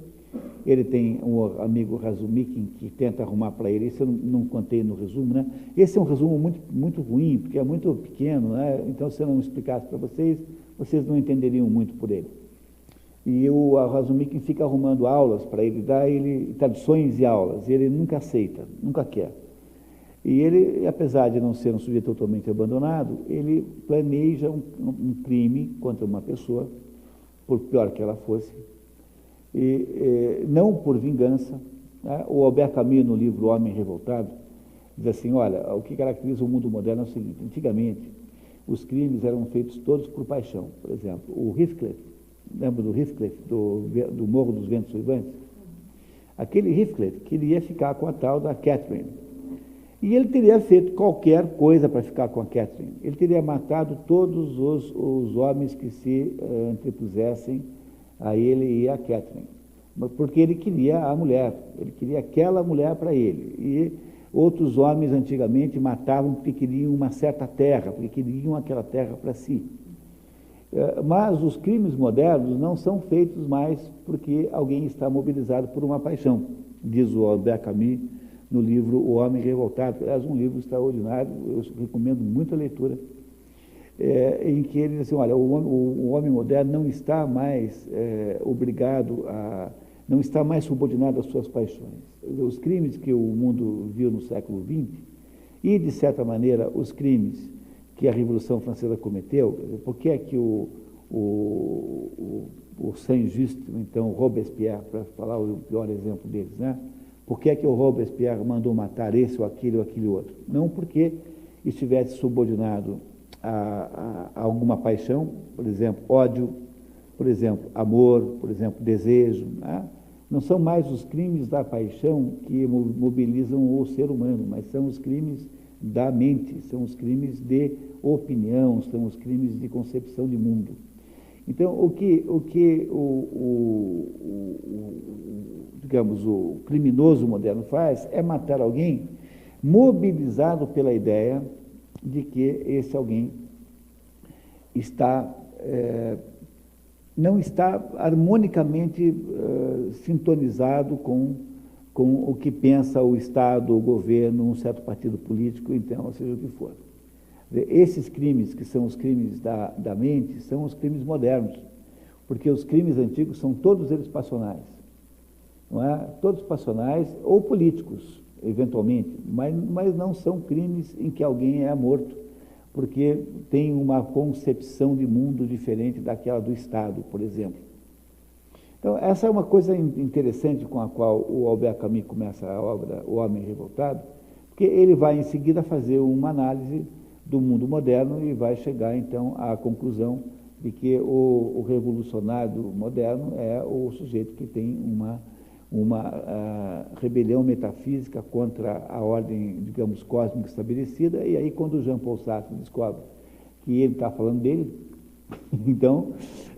ele tem um amigo Razumikin que tenta arrumar para ele, isso eu não contei no resumo, né? Esse é um resumo muito, muito ruim, porque é muito pequeno, né? Então, se eu não explicasse para vocês não entenderiam muito por ele. E o Razumikin fica arrumando aulas para ele, dá ele traduções e aulas, e ele nunca aceita, nunca quer. E ele, apesar de não ser um sujeito totalmente abandonado, ele planeja um crime contra uma pessoa, por pior que ela fosse, e não por vingança. Né? O Albert Camus, no livro O Homem Revoltado, diz assim, olha, o que caracteriza o mundo moderno é o seguinte: antigamente, os crimes eram feitos todos por paixão. Por exemplo, o Heathcliff, lembra do Heathcliff, do Morro dos Ventos Uivantes? Aquele Heathcliff queria ficar com a tal da Catherine. E ele teria feito qualquer coisa para ficar com a Catherine. Ele teria matado todos os homens que se antepusessem a ele e a Catherine. Porque ele queria a mulher, ele queria aquela mulher para ele. E outros homens antigamente matavam porque queriam uma certa terra, porque queriam aquela terra para si. Mas os crimes modernos não são feitos mais porque alguém está mobilizado por uma paixão, diz o Albert Camus no livro O Homem Revoltado. Aliás, um livro extraordinário, eu recomendo muito a leitura, em que ele diz assim, olha, o homem moderno não está mais não está mais subordinado às suas paixões. Os crimes que o mundo viu no século XX e, de certa maneira, os crimes que a Revolução Francesa cometeu, por que é que o Saint-Just, então Robespierre, para falar o pior exemplo deles, né? Por que é que o Robespierre mandou matar esse ou aquele outro? Não porque estivesse subordinado a alguma paixão, por exemplo, ódio, por exemplo, amor, por exemplo, desejo, né? Não são mais os crimes da paixão que mobilizam o ser humano, mas são os crimes da mente, são os crimes de opinião, são os crimes de concepção de mundo. Então, digamos, o criminoso moderno faz é matar alguém mobilizado pela ideia de que esse alguém não está harmonicamente sintonizado com o que pensa o Estado, o governo, um certo partido político, então, seja o que for. Esses crimes, que são os crimes da mente, são os crimes modernos. porque os crimes antigos são todos eles passionais, não é? Todos passionais ou políticos, eventualmente, mas não são crimes em que alguém é morto, porque tem uma concepção de mundo diferente daquela do Estado, por exemplo. Então, essa é uma coisa interessante com a qual o Albert Camus começa a obra O Homem Revoltado, porque ele vai em seguida fazer uma análise do mundo moderno e vai chegar, então, à conclusão de que o revolucionário moderno é o sujeito que tem uma rebelião metafísica contra a ordem, digamos, cósmica estabelecida, e aí quando Jean Paul Sartre descobre que ele está falando dele, então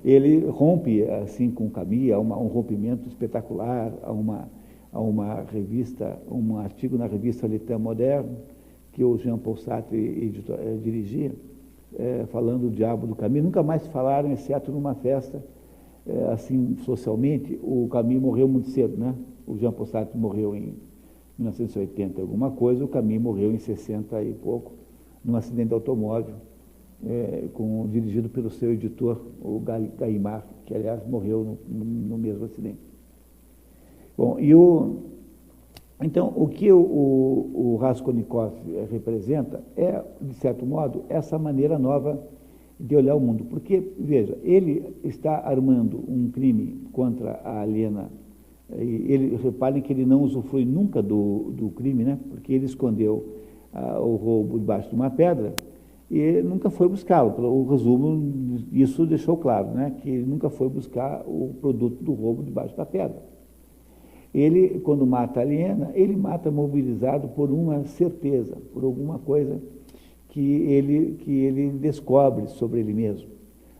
ele rompe assim com Camus, há um rompimento espetacular, há uma revista, um artigo na revista Le Temps Moderne, que o Jean Paul Sartre dirigia, falando do diabo do Camus. Nunca mais falaram, exceto numa festa, assim, socialmente. O Camus morreu muito cedo, né? O Jean Paul Sartre morreu em 1980 alguma coisa, o Camus morreu em 60 e pouco, num acidente de automóvel, dirigido pelo seu editor, o Gallimard, que, aliás, morreu no mesmo acidente. Bom, então, o que o Raskolnikov representa é, de certo modo, essa maneira nova de olhar o mundo. Porque, veja, ele está armando um crime contra a Helena. Reparem que ele não usufrui nunca do crime, né? Porque ele escondeu o roubo debaixo de uma pedra e nunca foi buscá-lo. O resumo, isso deixou claro, né? Que ele nunca foi buscar o produto do roubo debaixo da pedra. Ele, quando mata a Helena, ele mata mobilizado por uma certeza, por alguma coisa que ele descobre sobre ele mesmo.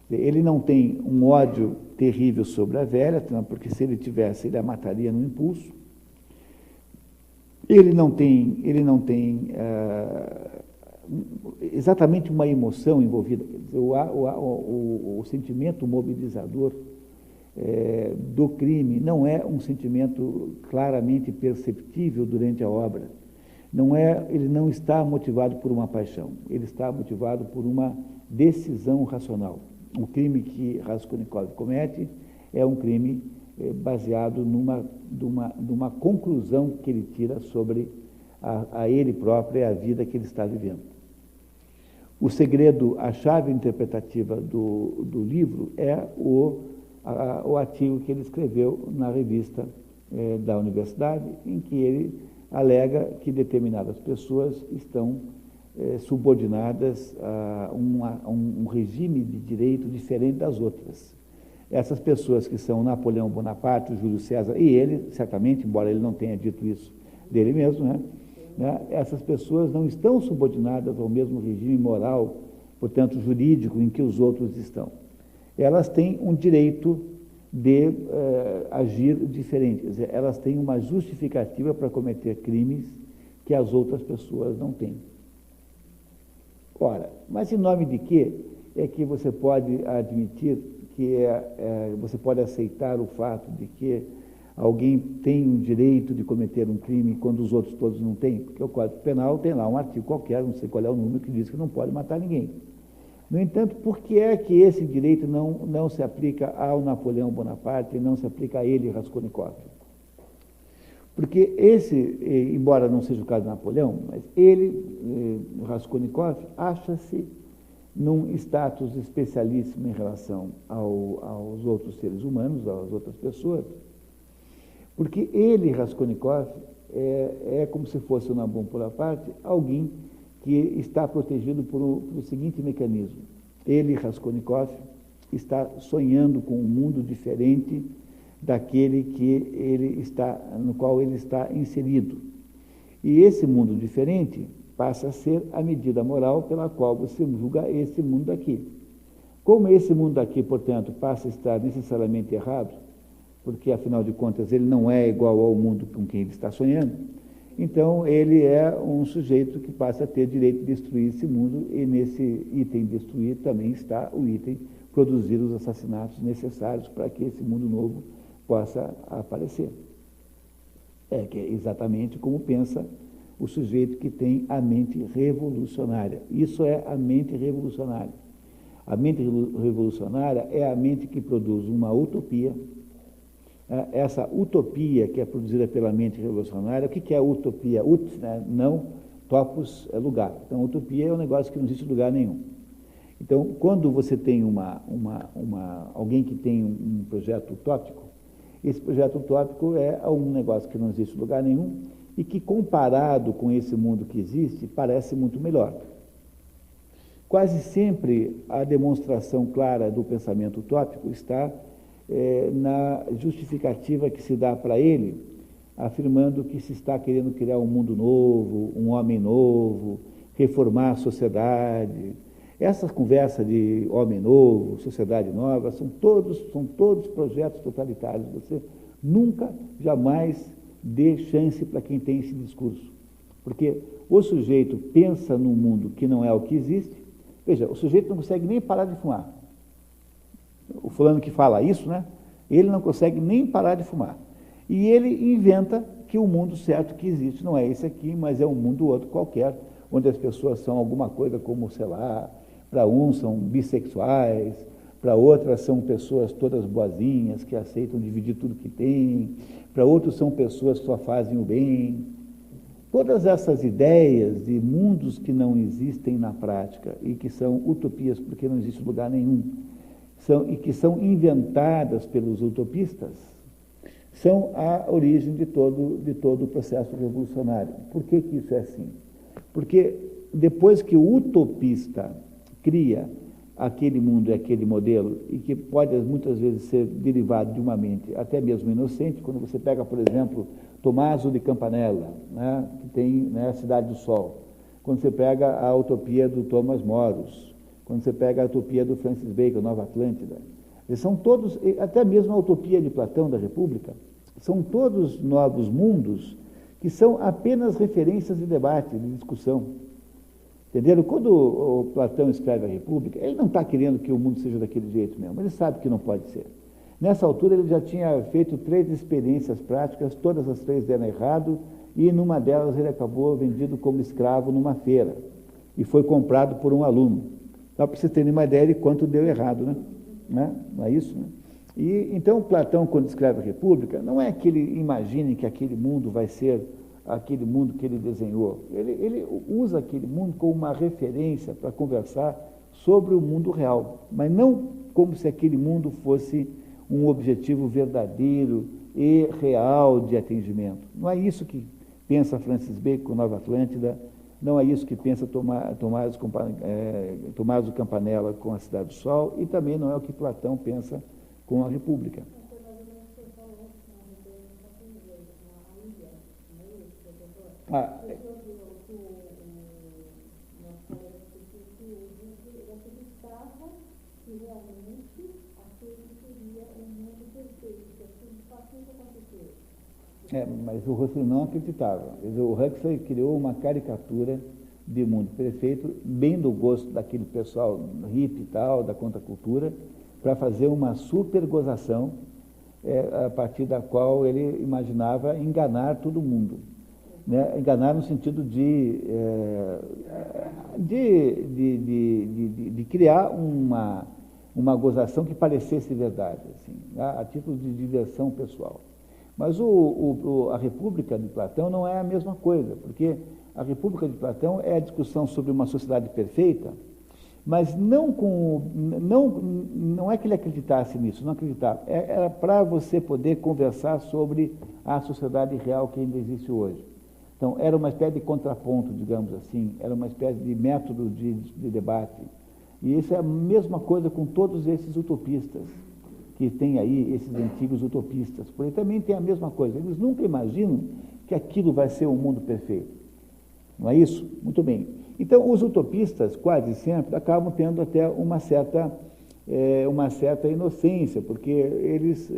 Ele não tem um ódio terrível sobre a velha, porque se ele tivesse, ele a mataria no impulso. Ele não tem exatamente uma emoção envolvida. O sentimento mobilizador do crime não é um sentimento claramente perceptível durante a obra. Ele não está motivado por uma paixão, ele está motivado por uma decisão racional. O crime que Raskolnikov comete é um crime baseado numa conclusão que ele tira sobre a ele próprio e a vida que ele está vivendo. O segredo, a chave interpretativa do livro é o artigo que ele escreveu na revista da universidade, em que ele alega que determinadas pessoas estão subordinadas a um regime de direito diferente das outras. Essas pessoas que são Napoleão Bonaparte, Júlio César, e ele, certamente, embora ele não tenha dito isso dele mesmo, né, essas pessoas não estão subordinadas ao mesmo regime moral, portanto, jurídico, em que os outros estão. Elas têm um direito de agir diferente, quer dizer, elas têm uma justificativa para cometer crimes que as outras pessoas não têm. Ora, mas em nome de quê é que você pode admitir que você pode aceitar o fato de que alguém tem o direito de cometer um crime quando os outros todos não têm? Porque o Código Penal tem lá um artigo qualquer, não sei qual é o número, que diz que não pode matar ninguém. No entanto, por que é que esse direito não se aplica ao Napoleão Bonaparte e não se aplica a ele, Raskolnikov? Porque embora não seja o caso de Napoleão, mas ele, Raskolnikov, acha-se num status especialíssimo em relação aos outros seres humanos, às outras pessoas, porque ele, Raskolnikov, é como se fosse o Napoleão Bonaparte, alguém que está protegido por o seguinte mecanismo. Ele, Raskolnikov, está sonhando com um mundo diferente daquele no qual ele está inserido. E esse mundo diferente passa a ser a medida moral pela qual você julga esse mundo daqui. Como esse mundo daqui, portanto, passa a estar necessariamente errado, porque, afinal de contas, ele não é igual ao mundo com quem ele está sonhando, então ele é um sujeito que passa a ter direito de destruir esse mundo, e nesse item destruir também está o item produzir os assassinatos necessários para que esse mundo novo possa aparecer. Que é exatamente como pensa o sujeito que tem a mente revolucionária. Isso é a mente revolucionária. A mente revolucionária é a mente que produz uma utopia. Essa utopia que é produzida pela mente revolucionária, o que é utopia? Ut, né? Não, topos é lugar. Então, utopia é um negócio que não existe em lugar nenhum. Então, quando você tem alguém que tem um projeto utópico, esse projeto utópico é um negócio que não existe em lugar nenhum e que, comparado com esse mundo que existe, parece muito melhor. Quase sempre a demonstração clara do pensamento utópico está na justificativa que se dá para ele, afirmando que se está querendo criar um mundo novo, um homem novo, reformar a sociedade. Essa conversa de homem novo, sociedade nova, são todos projetos totalitários. Você nunca, jamais dê chance para quem tem esse discurso. Porque o sujeito pensa num mundo que não é o que existe. Veja, o sujeito não consegue nem parar de fumar. O fulano que fala isso, né? Ele não consegue nem parar de fumar. E ele inventa que o mundo certo que existe não é esse aqui, mas é um mundo outro qualquer, onde as pessoas são alguma coisa como, sei lá, para uns são bissexuais, para outras são pessoas todas boazinhas, que aceitam dividir tudo que têm, para outros são pessoas que só fazem o bem. Todas essas ideias de mundos que não existem na prática e que são utopias porque não existe lugar nenhum, e que são inventadas pelos utopistas, são a origem de todo o processo revolucionário. Por que isso é assim? Porque depois que o utopista cria aquele mundo e aquele modelo, e que pode muitas vezes ser derivado de uma mente até mesmo inocente, quando você pega, por exemplo, Tommaso de Campanella, né, que tem a Cidade do Sol, quando você pega a utopia do Thomas Moros, quando você pega a utopia do Francis Bacon, Nova Atlântida, eles são todos, até mesmo a utopia de Platão da República, são todos novos mundos que são apenas referências de debate, de discussão. Entenderam? Quando o Platão escreve a República, ele não está querendo que o mundo seja daquele jeito mesmo, ele sabe que não pode ser. Nessa altura ele já tinha feito 3 experiências práticas, todas as 3 deram errado, e numa delas ele acabou vendido como escravo numa feira, e foi comprado por um aluno. Dá para vocês terem uma ideia de quanto deu errado, né? Não é isso? Né? E então Platão, quando escreve a República, não é que ele imagine que aquele mundo vai ser aquele mundo que ele desenhou. Ele usa aquele mundo como uma referência para conversar sobre o mundo real, mas não como se aquele mundo fosse um objetivo verdadeiro e real de atingimento. Não é isso que pensa Francis Bacon, Nova Atlântida, não é isso que pensa Tommaso Campanella com a Cidade do Sol, e também não é o que Platão pensa com a República. Mas o Huxley não acreditava. O Huxley criou uma caricatura de mundo perfeito, bem do gosto daquele pessoal hippie e tal, da contracultura, para fazer uma super gozação, a partir da qual ele imaginava enganar todo mundo. Né? Enganar no sentido de criar uma gozação que parecesse verdade, assim, a título de diversão pessoal. Mas a República de Platão não é a mesma coisa, porque a República de Platão é a discussão sobre uma sociedade perfeita, mas não é que ele acreditasse nisso, não acreditava. Era para você poder conversar sobre a sociedade real que ainda existe hoje. Então, era uma espécie de contraponto, digamos assim, era uma espécie de método de debate. E isso é a mesma coisa com todos esses utopistas, que tem aí esses antigos utopistas, porque também tem a mesma coisa. Eles nunca imaginam que aquilo vai ser um mundo perfeito. Não é isso? Muito bem. Então, os utopistas, quase sempre, acabam tendo até uma certa inocência, porque eles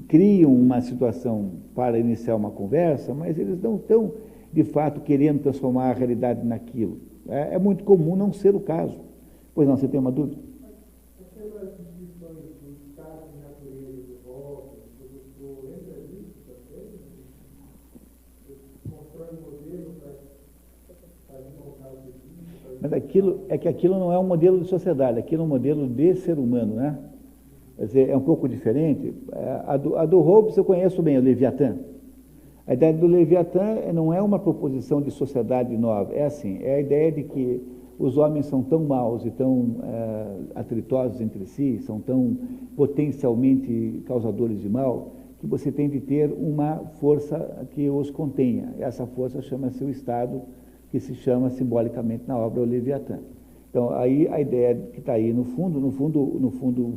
criam uma situação para iniciar uma conversa, mas eles não estão, de fato, querendo transformar a realidade naquilo. É muito comum não ser o caso. Pois não, você tem uma dúvida? Aquelas descrições do estado de natureza de volta, entra isso também? Constrói um modelo para desmontar o edifício? aquilo não é um modelo de sociedade, aquilo é um modelo de ser humano, né? Quer dizer, é um pouco diferente. A do Hobbes eu conheço bem, o Leviatã. A ideia do Leviatã não é uma proposição de sociedade nova, é assim, é a ideia de que os homens são tão maus e tão atritosos entre si, são tão potencialmente causadores de mal, que você tem de ter uma força que os contenha. Essa força chama-se o Estado, que se chama simbolicamente na obra o Leviatã. Então, aí a ideia que está aí no fundo,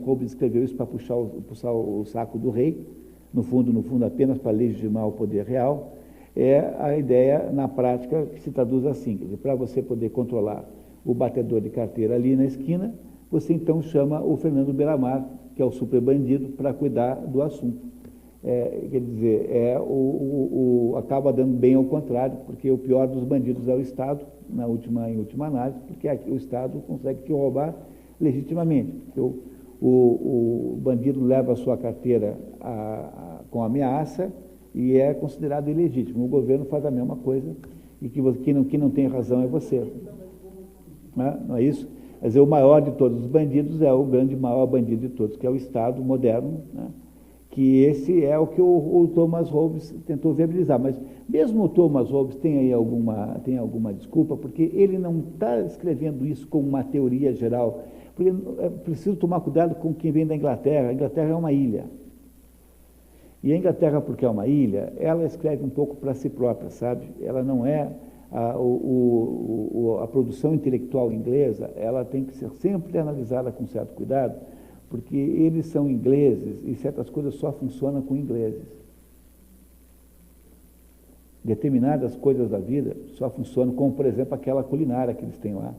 Hobbes escreveu isso para puxar o saco do rei, no fundo, apenas para legitimar o poder real, é a ideia, na prática, que se traduz assim, quer dizer, para você poder controlar o batedor de carteira ali na esquina, você então chama o Fernando Beiramar, que é o super bandido, para cuidar do assunto. Quer dizer, acaba dando bem ao contrário, porque o pior dos bandidos é o Estado, em última análise, porque aqui o Estado consegue te roubar legitimamente. O bandido leva a sua carteira com ameaça e é considerado ilegítimo. O governo faz a mesma coisa e quem não tem razão é você. Não é isso? Quer dizer, o maior de todos os bandidos é o maior bandido de todos, que é o Estado moderno, né? Que esse é o que o Thomas Hobbes tentou viabilizar. Mas mesmo o Thomas Hobbes tem aí alguma desculpa, porque ele não está escrevendo isso como uma teoria geral, porque é preciso tomar cuidado com quem vem da Inglaterra. A Inglaterra é uma ilha. E a Inglaterra, porque é uma ilha, ela escreve um pouco para si própria, sabe? Ela não é... A produção intelectual inglesa, ela tem que ser sempre analisada com certo cuidado, porque eles são ingleses e certas coisas só funcionam com ingleses. Determinadas coisas da vida só funcionam, como, por exemplo, aquela culinária que eles têm lá.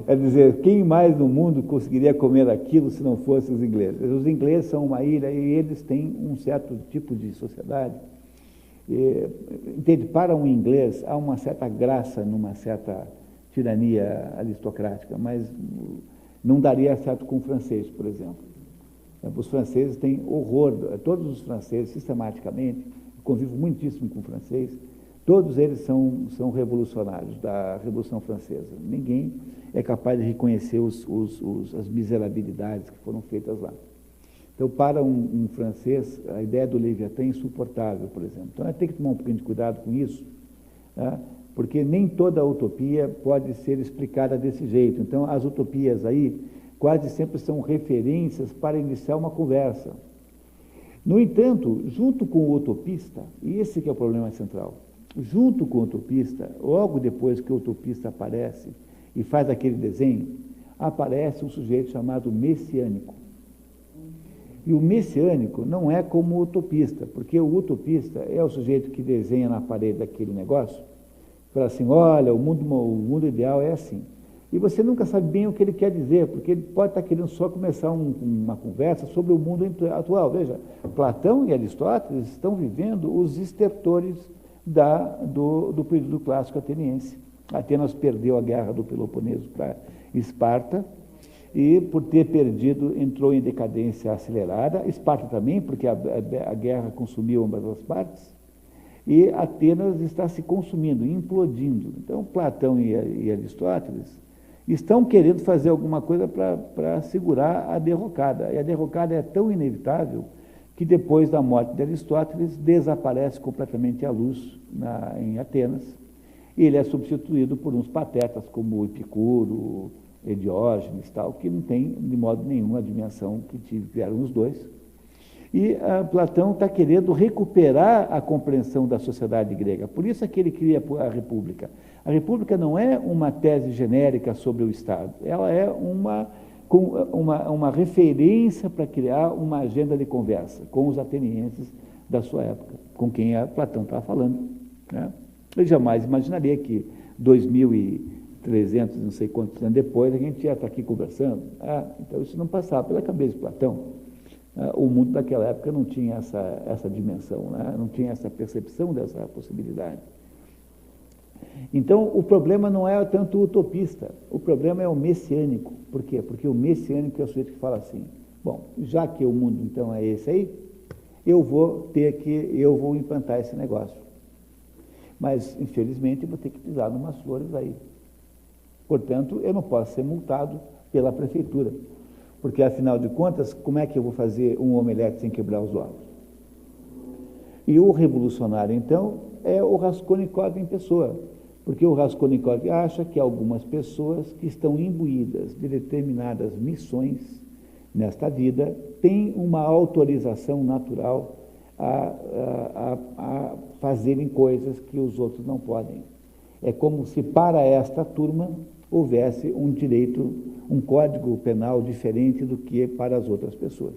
Quer dizer, quem mais no mundo conseguiria comer aquilo se não fossem os ingleses? Os ingleses são uma ilha e eles têm um certo tipo de sociedade. Entende? Para um inglês, há uma certa graça numa certa tirania aristocrática, mas não daria certo com o francês, por exemplo. Os franceses têm horror, todos os franceses, sistematicamente, convivo muitíssimo com o francês, todos eles são revolucionários da Revolução Francesa. Ninguém é capaz de reconhecer as miserabilidades que foram feitas lá. Então, para um francês, a ideia do Leviatã é insuportável, por exemplo. Então, tem que tomar um pouquinho de cuidado com isso, tá? Porque nem toda utopia pode ser explicada desse jeito. Então, as utopias aí quase sempre são referências para iniciar uma conversa. No entanto, junto com o utopista, e esse que é o problema central, junto com o utopista, logo depois que o utopista aparece e faz aquele desenho, aparece um sujeito chamado messiânico. E o messiânico não é como o utopista, porque o utopista é o sujeito que desenha na parede aquele negócio, fala assim, olha, o mundo ideal é assim. E você nunca sabe bem o que ele quer dizer, porque ele pode estar querendo só começar uma conversa sobre o mundo atual. Veja, Platão e Aristóteles estão vivendo os estertores do período clássico ateniense. Atenas perdeu a guerra do Peloponeso para Esparta, e por ter perdido entrou em decadência acelerada. Esparta também, porque a guerra consumiu ambas as partes. E Atenas está se consumindo, implodindo. Então, Platão e Aristóteles estão querendo fazer alguma coisa para segurar a derrocada. E a derrocada é tão inevitável que depois da morte de Aristóteles desaparece completamente a luz em Atenas. E ele é substituído por uns patetas como Epicuro, Diógenes, tal, que não tem de modo nenhum a dimensão que tiveram os dois. E Platão está querendo recuperar a compreensão da sociedade grega. Por isso é que ele cria a República. A República não é uma tese genérica sobre o Estado, ela é uma referência para criar uma agenda de conversa com os atenienses da sua época, com quem Platão estava falando, né? Eu jamais imaginaria que 2.300, não sei quantos anos depois, a gente ia estar aqui conversando. Então isso não passava pela cabeça de Platão. O mundo daquela época não tinha essa dimensão, né? Não tinha essa percepção dessa possibilidade. Então, o problema não é tanto o utopista, o problema é o messiânico. Por quê? Porque o messiânico é o sujeito que fala assim, bom, já que o mundo então é esse aí, eu vou implantar esse negócio. mas, infelizmente, vou ter que pisar numas flores aí. Portanto, eu não posso ser multado pela prefeitura, porque, afinal de contas, como é que eu vou fazer um omelete sem quebrar os ovos? E o revolucionário, então, é o Raskolnikov em pessoa, porque o Raskolnikov acha que algumas pessoas que estão imbuídas de determinadas missões nesta vida têm uma autorização natural a fazerem coisas que os outros não podem. É como se para esta turma houvesse um direito, um código penal diferente do que para as outras pessoas.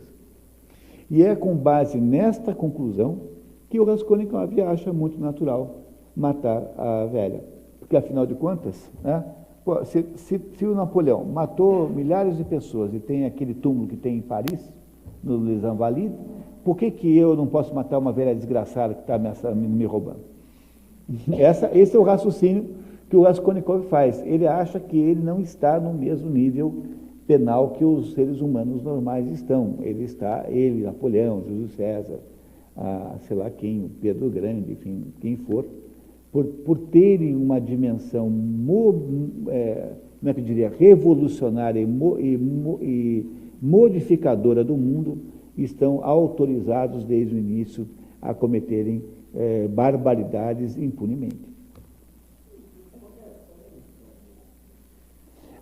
E é com base nesta conclusão que o Raskolnikov acha muito natural matar a velha. Porque, afinal de contas, né, se o Napoleão matou milhares de pessoas e tem aquele túmulo que tem em Paris, no Les Invalides, por que eu não posso matar uma velha desgraçada que está me roubando? Esse é o raciocínio que o Raskolnikov faz. Ele acha que ele não está no mesmo nível penal que os seres humanos normais estão. Ele, Napoleão, Júlio César, sei lá quem, o Pedro Grande, enfim, quem for, por terem uma dimensão, como é que eu diria, revolucionária e modificadora do mundo, estão autorizados desde o início a cometerem barbaridades impunemente.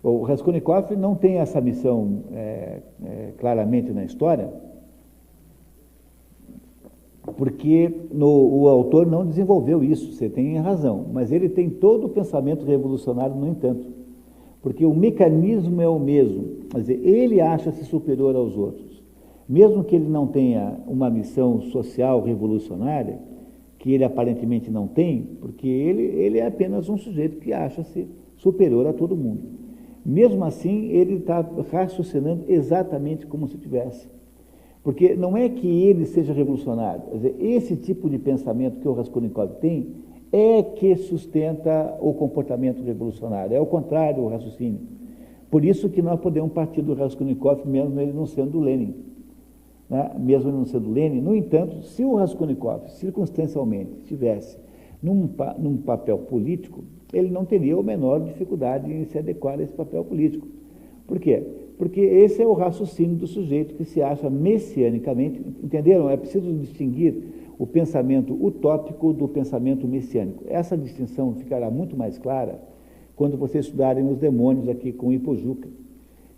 O Raskolnikov não tem essa missão claramente na história, porque o autor não desenvolveu isso, você tem razão, mas ele tem todo o pensamento revolucionário, no entanto, porque o mecanismo é o mesmo, quer dizer, ele acha-se superior aos outros, mesmo que ele não tenha uma missão social revolucionária, que ele aparentemente não tem, porque ele é apenas um sujeito que acha-se superior a todo mundo. Mesmo assim, ele está raciocinando exatamente como se tivesse. Porque não é que ele seja revolucionário, quer dizer, esse tipo de pensamento que o Raskolnikov tem é que sustenta o comportamento revolucionário, é o contrário do raciocínio. Por isso que nós podemos partir do Raskolnikov, mesmo ele não sendo Lenin. Né? Mesmo ele não sendo Lenin, no entanto, se o Raskolnikov, circunstancialmente, estivesse num papel político, ele não teria a menor dificuldade em se adequar a esse papel político. Por quê? Porque esse é o raciocínio do sujeito que se acha messianicamente, entenderam? É preciso distinguir o pensamento utópico do pensamento messiânico. Essa distinção ficará muito mais clara quando vocês estudarem os demônios aqui com Ipojuca,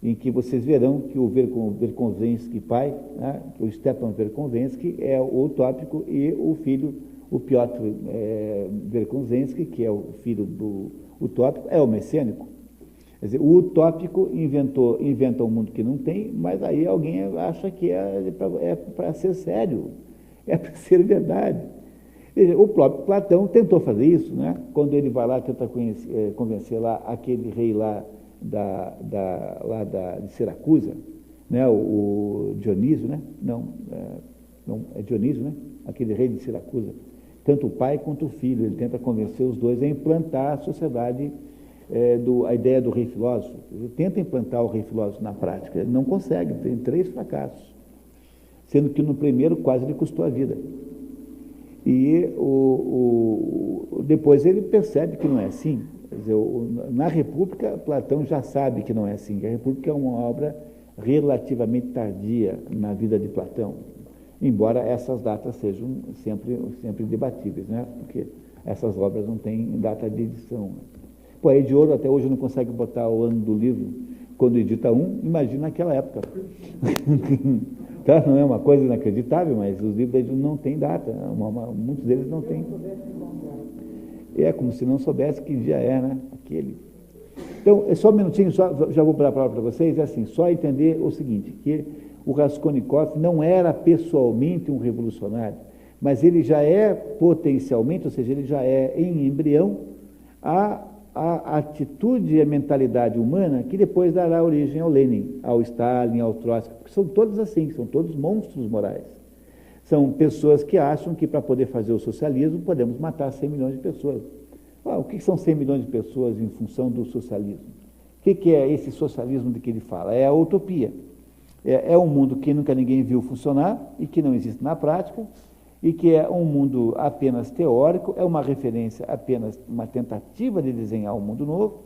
em que vocês verão que o Verkovensky pai, né, o Stepan Verkovensky é o utópico e o filho, o Piotr Verkovensky, que é o filho do utópico, é o messiânico. Quer dizer, o utópico inventa um mundo que não tem, mas aí alguém acha que é para ser sério, é para ser verdade. O próprio Platão tentou fazer isso, né? Quando ele vai lá, tenta convencer lá aquele rei lá de Siracusa, né? O Dionísio, né? Não, é Dionísio, né? Aquele rei de Siracusa. Tanto o pai quanto o filho, ele tenta convencer os dois a implantar a sociedade, a ideia do rei filósofo. Ele tenta implantar o rei filósofo na prática, ele não consegue, tem 3 fracassos, sendo que no primeiro quase lhe custou a vida. E depois ele percebe que não é assim. Quer dizer, na República, Platão já sabe que não é assim, que a República é uma obra relativamente tardia na vida de Platão, embora essas datas sejam sempre debatíveis, né? Porque essas obras não têm data de edição. Pô, aí de Ouro até hoje não consegue botar o ano do livro quando edita um, imagina naquela época. Tá? Não é uma coisa inacreditável, mas os livros não têm data, muitos deles não têm. É como se não soubesse que dia é, né? Aquele. Então, só um minutinho, já vou dar a palavra para vocês, é assim, só entender o seguinte, que o Raskolnikov não era pessoalmente um revolucionário, mas ele já é potencialmente, ou seja, ele já é em embrião a atitude e a mentalidade humana que depois dará origem ao Lenin, ao Stalin, ao Trotsky, porque são todos assim, são todos monstros morais. São pessoas que acham que para poder fazer o socialismo podemos matar 100 milhões de pessoas. O que são 100 milhões de pessoas em função do socialismo? O que é esse socialismo de que ele fala? É a utopia. É um mundo que nunca ninguém viu funcionar e que não existe na prática e que é um mundo apenas teórico, é uma referência, apenas uma tentativa de desenhar um mundo novo,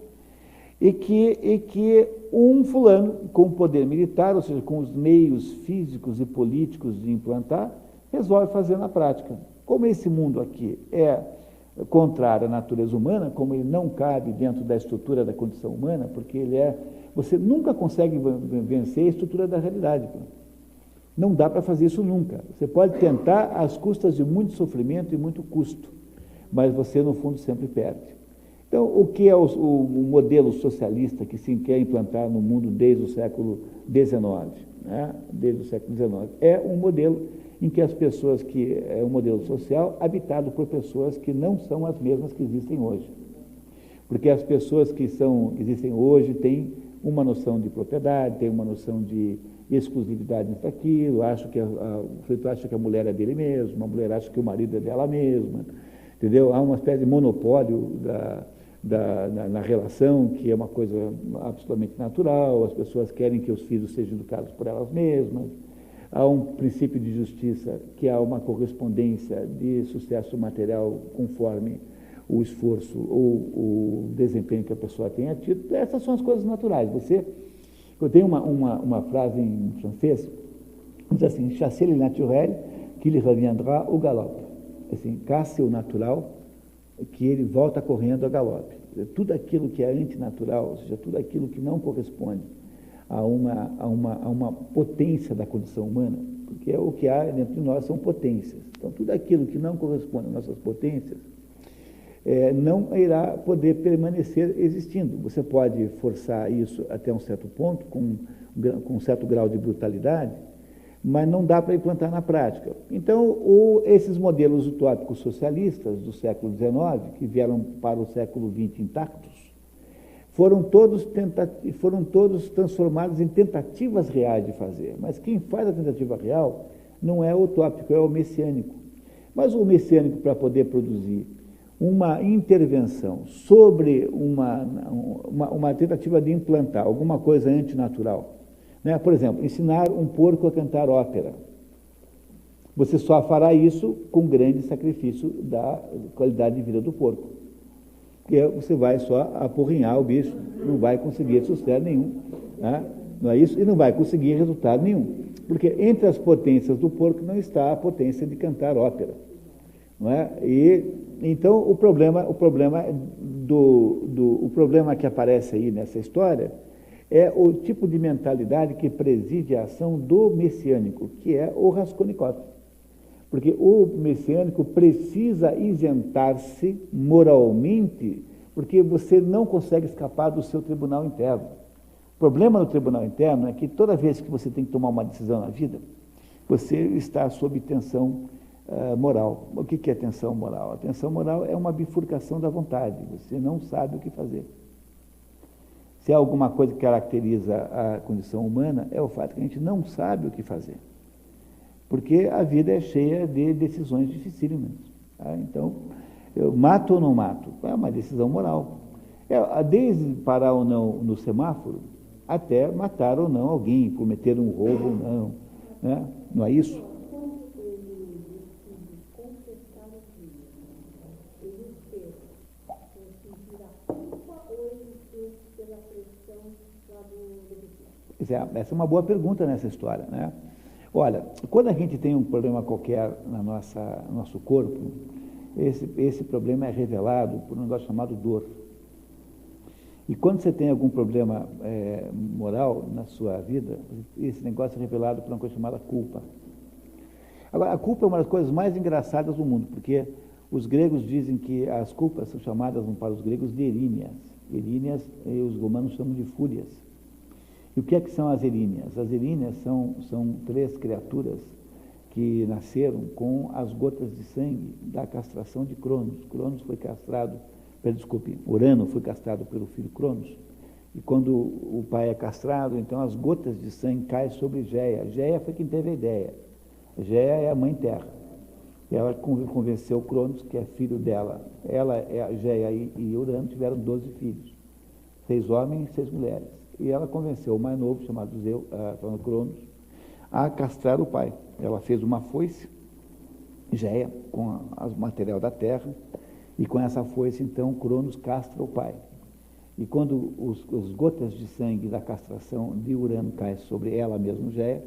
e que um fulano com poder militar, ou seja, com os meios físicos e políticos de implantar, resolve fazer na prática. Como esse mundo aqui é contrário à natureza humana, como ele não cabe dentro da estrutura da condição humana, porque você nunca consegue vencer a estrutura da realidade. Não dá para fazer isso nunca. Você pode tentar às custas de muito sofrimento e muito custo, mas você, no fundo, sempre perde. Então, o que é o modelo socialista que se quer implantar no mundo desde o século XIX? Né? Desde o século XIX. É um modelo em que as pessoas, que é um modelo social habitado por pessoas que não são as mesmas que existem hoje. Porque as pessoas que existem hoje têm uma noção de propriedade, têm uma noção de exclusividade daquilo, o sujeito acha que a mulher é dele mesmo, a mulher acha que o marido é dela mesma, entendeu? Há uma espécie de monopólio na relação, que é uma coisa absolutamente natural, as pessoas querem que os filhos sejam educados por elas mesmas, há um princípio de justiça, que há uma correspondência de sucesso material conforme o esforço ou o desempenho que a pessoa tenha tido. Essas são as coisas naturais. Eu tenho uma frase em francês, diz assim: chasser le naturel, qu'il reviendra au galop. Assim, caça o natural, que ele volta correndo a galope. Tudo aquilo que é antinatural, ou seja, tudo aquilo que não corresponde a uma potência da condição humana, porque o que há dentro de nós são potências. Então, tudo aquilo que não corresponde às nossas potências não irá poder permanecer existindo. Você pode forçar isso até um certo ponto, com um certo grau de brutalidade, mas não dá para implantar na prática. Então, esses modelos utópicos socialistas do século XIX, que vieram para o século XX intactos, foram todos transformados em tentativas reais de fazer. Mas quem faz a tentativa real não é o utópico, é o messiânico. Mas o messiânico, para poder produzir uma intervenção sobre uma tentativa de implantar alguma coisa antinatural, né? Por exemplo, ensinar um porco a cantar ópera. Você só fará isso com grande sacrifício da qualidade de vida do porco. Porque você vai só apurrinhar o bicho, não vai conseguir sucesso nenhum. Né? Não é isso? E não vai conseguir resultado nenhum. Porque entre as potências do porco não está a potência de cantar ópera. Não é? Então, o problema que aparece aí nessa história é o tipo de mentalidade que preside a ação do messiânico, que é o Raskolnikov. Porque o messiânico precisa isentar-se moralmente, porque você não consegue escapar do seu tribunal interno. O problema do tribunal interno é que toda vez que você tem que tomar uma decisão na vida, você está sob tensão moral. O que é tensão moral? A tensão moral é uma bifurcação da vontade, você não sabe o que fazer. Se há alguma coisa que caracteriza a condição humana, é o fato que a gente não sabe o que fazer. Porque a vida é cheia de decisões dificílimas. Tá? Então, eu mato ou não mato? É uma decisão moral. Desde parar ou não no semáforo, até matar ou não alguém, cometer um roubo ou não. Né? Não é isso? Essa é uma boa pergunta nessa história, né? Olha, quando a gente tem um problema qualquer no nosso corpo, esse problema é revelado por um negócio chamado dor. E quando você tem algum problema moral na sua vida, esse negócio é revelado por uma coisa chamada culpa. Agora, a culpa é uma das coisas mais engraçadas do mundo, porque os gregos dizem que as culpas são chamadas para os gregos de eríneas. Eríneas, os romanos chamam de fúrias. E o que é que são as eríneas? As eríneas são três criaturas que nasceram com as gotas de sangue da castração de Cronos. Cronos foi castrado, Urano foi castrado pelo filho Cronos. E quando o pai é castrado, então as gotas de sangue caem sobre Géia. Géia foi quem teve a ideia. Géia é a mãe terra. Ela convenceu Cronos, que é filho dela. Géia e Urano tiveram 12 filhos. 6 homens e 6 mulheres. E ela convenceu o mais novo, chamado Cronos, a castrar o pai. Ela fez uma foice Géia, com o material da terra, e com essa foice, então, Cronos castra o pai. E quando as gotas de sangue da castração de Urano caem sobre ela mesma, Géia,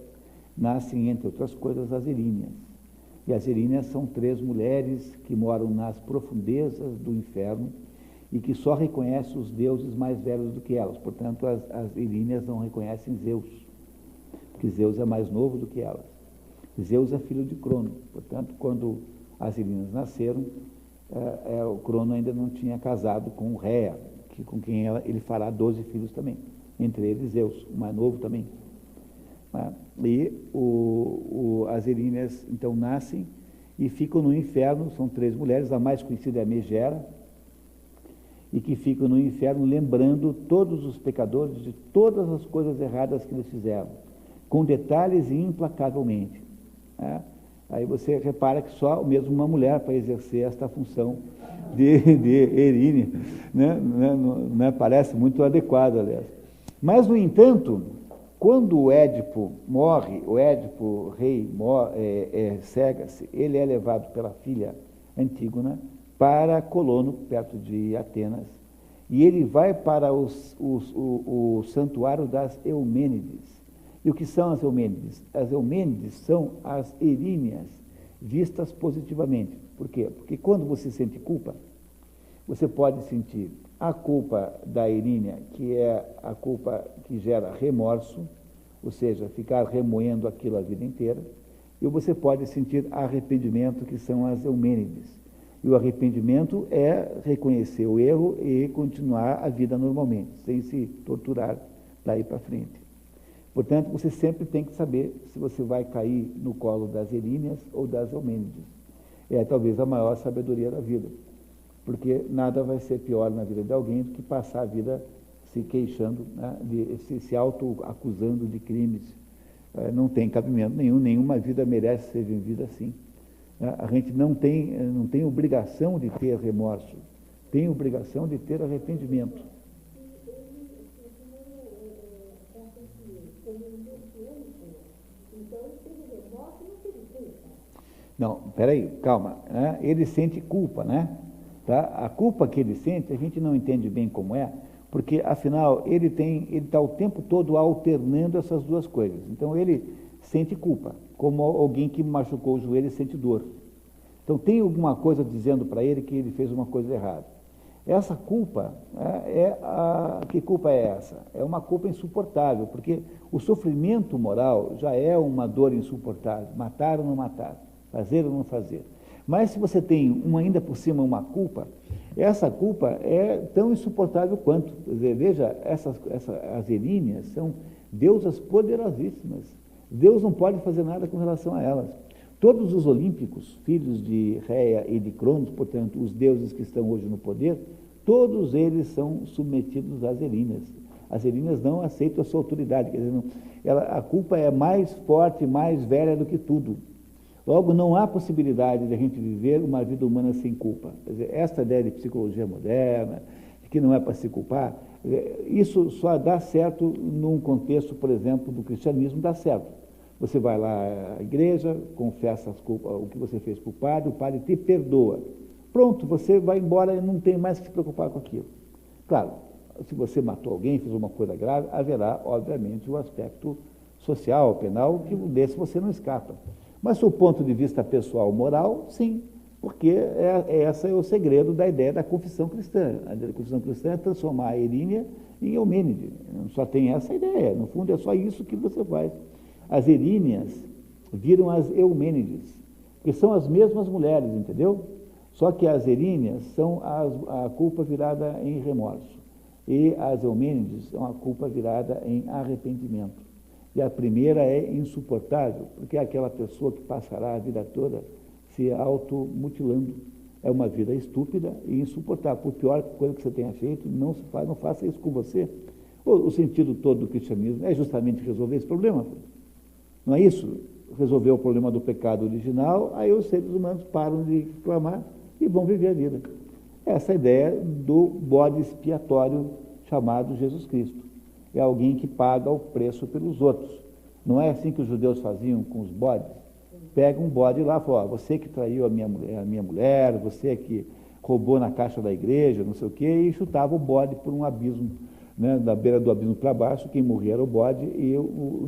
nascem, entre outras coisas, as Eríneas. E as Eríneas são 3 mulheres que moram nas profundezas do inferno e que só reconhecem os deuses mais velhos do que elas. Portanto, as Eríneas não reconhecem Zeus, porque Zeus é mais novo do que elas. Zeus é filho de Crono. Portanto, quando as Eríneas nasceram, o Crono ainda não tinha casado com Réa, com quem ele fará 12 filhos também, entre eles Zeus, o mais novo também. E as Eríneas, então, nascem e ficam no inferno. São 3 mulheres, a mais conhecida é a Megera, e que ficam no inferno lembrando todos os pecadores de todas as coisas erradas que eles fizeram, com detalhes e implacavelmente. Aí você repara que só mesmo uma mulher para exercer esta função de Eríne, né? Parece muito adequado, aliás. Mas, no entanto, quando o Édipo morre, o Édipo, rei, cega-se, ele é levado pela filha Antígona para Colono, perto de Atenas, e ele vai para o santuário das Eumênides. E o que são as Eumênides? As Eumênides são as Eríneas vistas positivamente. Por quê? Porque quando você sente culpa, você pode sentir a culpa da Erínia, que é a culpa que gera remorso, ou seja, ficar remoendo aquilo a vida inteira, e você pode sentir arrependimento, que são as Eumênides. E o arrependimento é reconhecer o erro e continuar a vida normalmente, sem se torturar daí para frente. Portanto, você sempre tem que saber se você vai cair no colo das Eríneas ou das Eumênides. É talvez a maior sabedoria da vida, porque nada vai ser pior na vida de alguém do que passar a vida se queixando, né, se auto-acusando de crimes. Não tem cabimento nenhum, nenhuma vida merece ser vivida assim. A gente não tem obrigação de ter remorso, tem obrigação de ter arrependimento. Não, peraí, calma. Ele sente culpa, né? Tá? A culpa que ele sente, a gente não entende bem como é, porque, afinal, ele está o tempo todo alternando essas duas coisas. Então, ele sente culpa, como alguém que machucou o joelho e sente dor. Então, tem alguma coisa dizendo para ele que ele fez uma coisa errada. Essa culpa, que culpa é essa? É uma culpa insuportável, porque o sofrimento moral já é uma dor insuportável. Matar ou não matar, fazer ou não fazer. Mas se você tem ainda por cima uma culpa, essa culpa é tão insuportável quanto. Quer dizer, veja, as Eríneas são deusas poderosíssimas. Deus não pode fazer nada com relação a elas. Todos os olímpicos, filhos de Réia e de Cronos, portanto, os deuses que estão hoje no poder, todos eles são submetidos às Eríneas. As Eríneas não aceitam a sua autoridade, quer dizer, a culpa é mais forte, mais velha do que tudo. Logo, não há possibilidade de a gente viver uma vida humana sem culpa. Quer dizer, esta ideia de psicologia moderna, de que não é para se culpar, isso só dá certo num contexto, por exemplo, do cristianismo, dá certo. Você vai lá à igreja, confessa o que você fez para o padre te perdoa. Pronto, você vai embora e não tem mais que se preocupar com aquilo. Claro, se você matou alguém, fez uma coisa grave, haverá, obviamente, o aspecto social, penal, que desse você não escapa. Mas, do ponto de vista pessoal, moral, sim, porque esse é o segredo da ideia da confissão cristã. A ideia da confissão cristã é transformar a Erínia em Eumênide. Só tem essa ideia, no fundo é só isso que você faz. As Eríneas viram as Eumênides, que são as mesmas mulheres, entendeu? Só que as Eríneas são a culpa virada em remorso, e as Eumênides são a culpa virada em arrependimento. E a primeira é insuportável, porque é aquela pessoa que passará a vida toda se automutilando. É uma vida estúpida e insuportável. Por pior coisa que você tenha feito, não faça isso com você. O sentido todo do cristianismo é justamente resolver esse problema. Não é isso? Resolver o problema do pecado original, aí os seres humanos param de reclamar e vão viver a vida. Essa é a ideia do bode expiatório chamado Jesus Cristo. É alguém que paga o preço pelos outros. Não é assim que os judeus faziam com os bodes? pega um bode lá e fala, ó, você que traiu a minha mulher, você que roubou na caixa da igreja, não sei o quê, e chutava o bode por um abismo, né, da beira do abismo para baixo, quem morria era o bode, e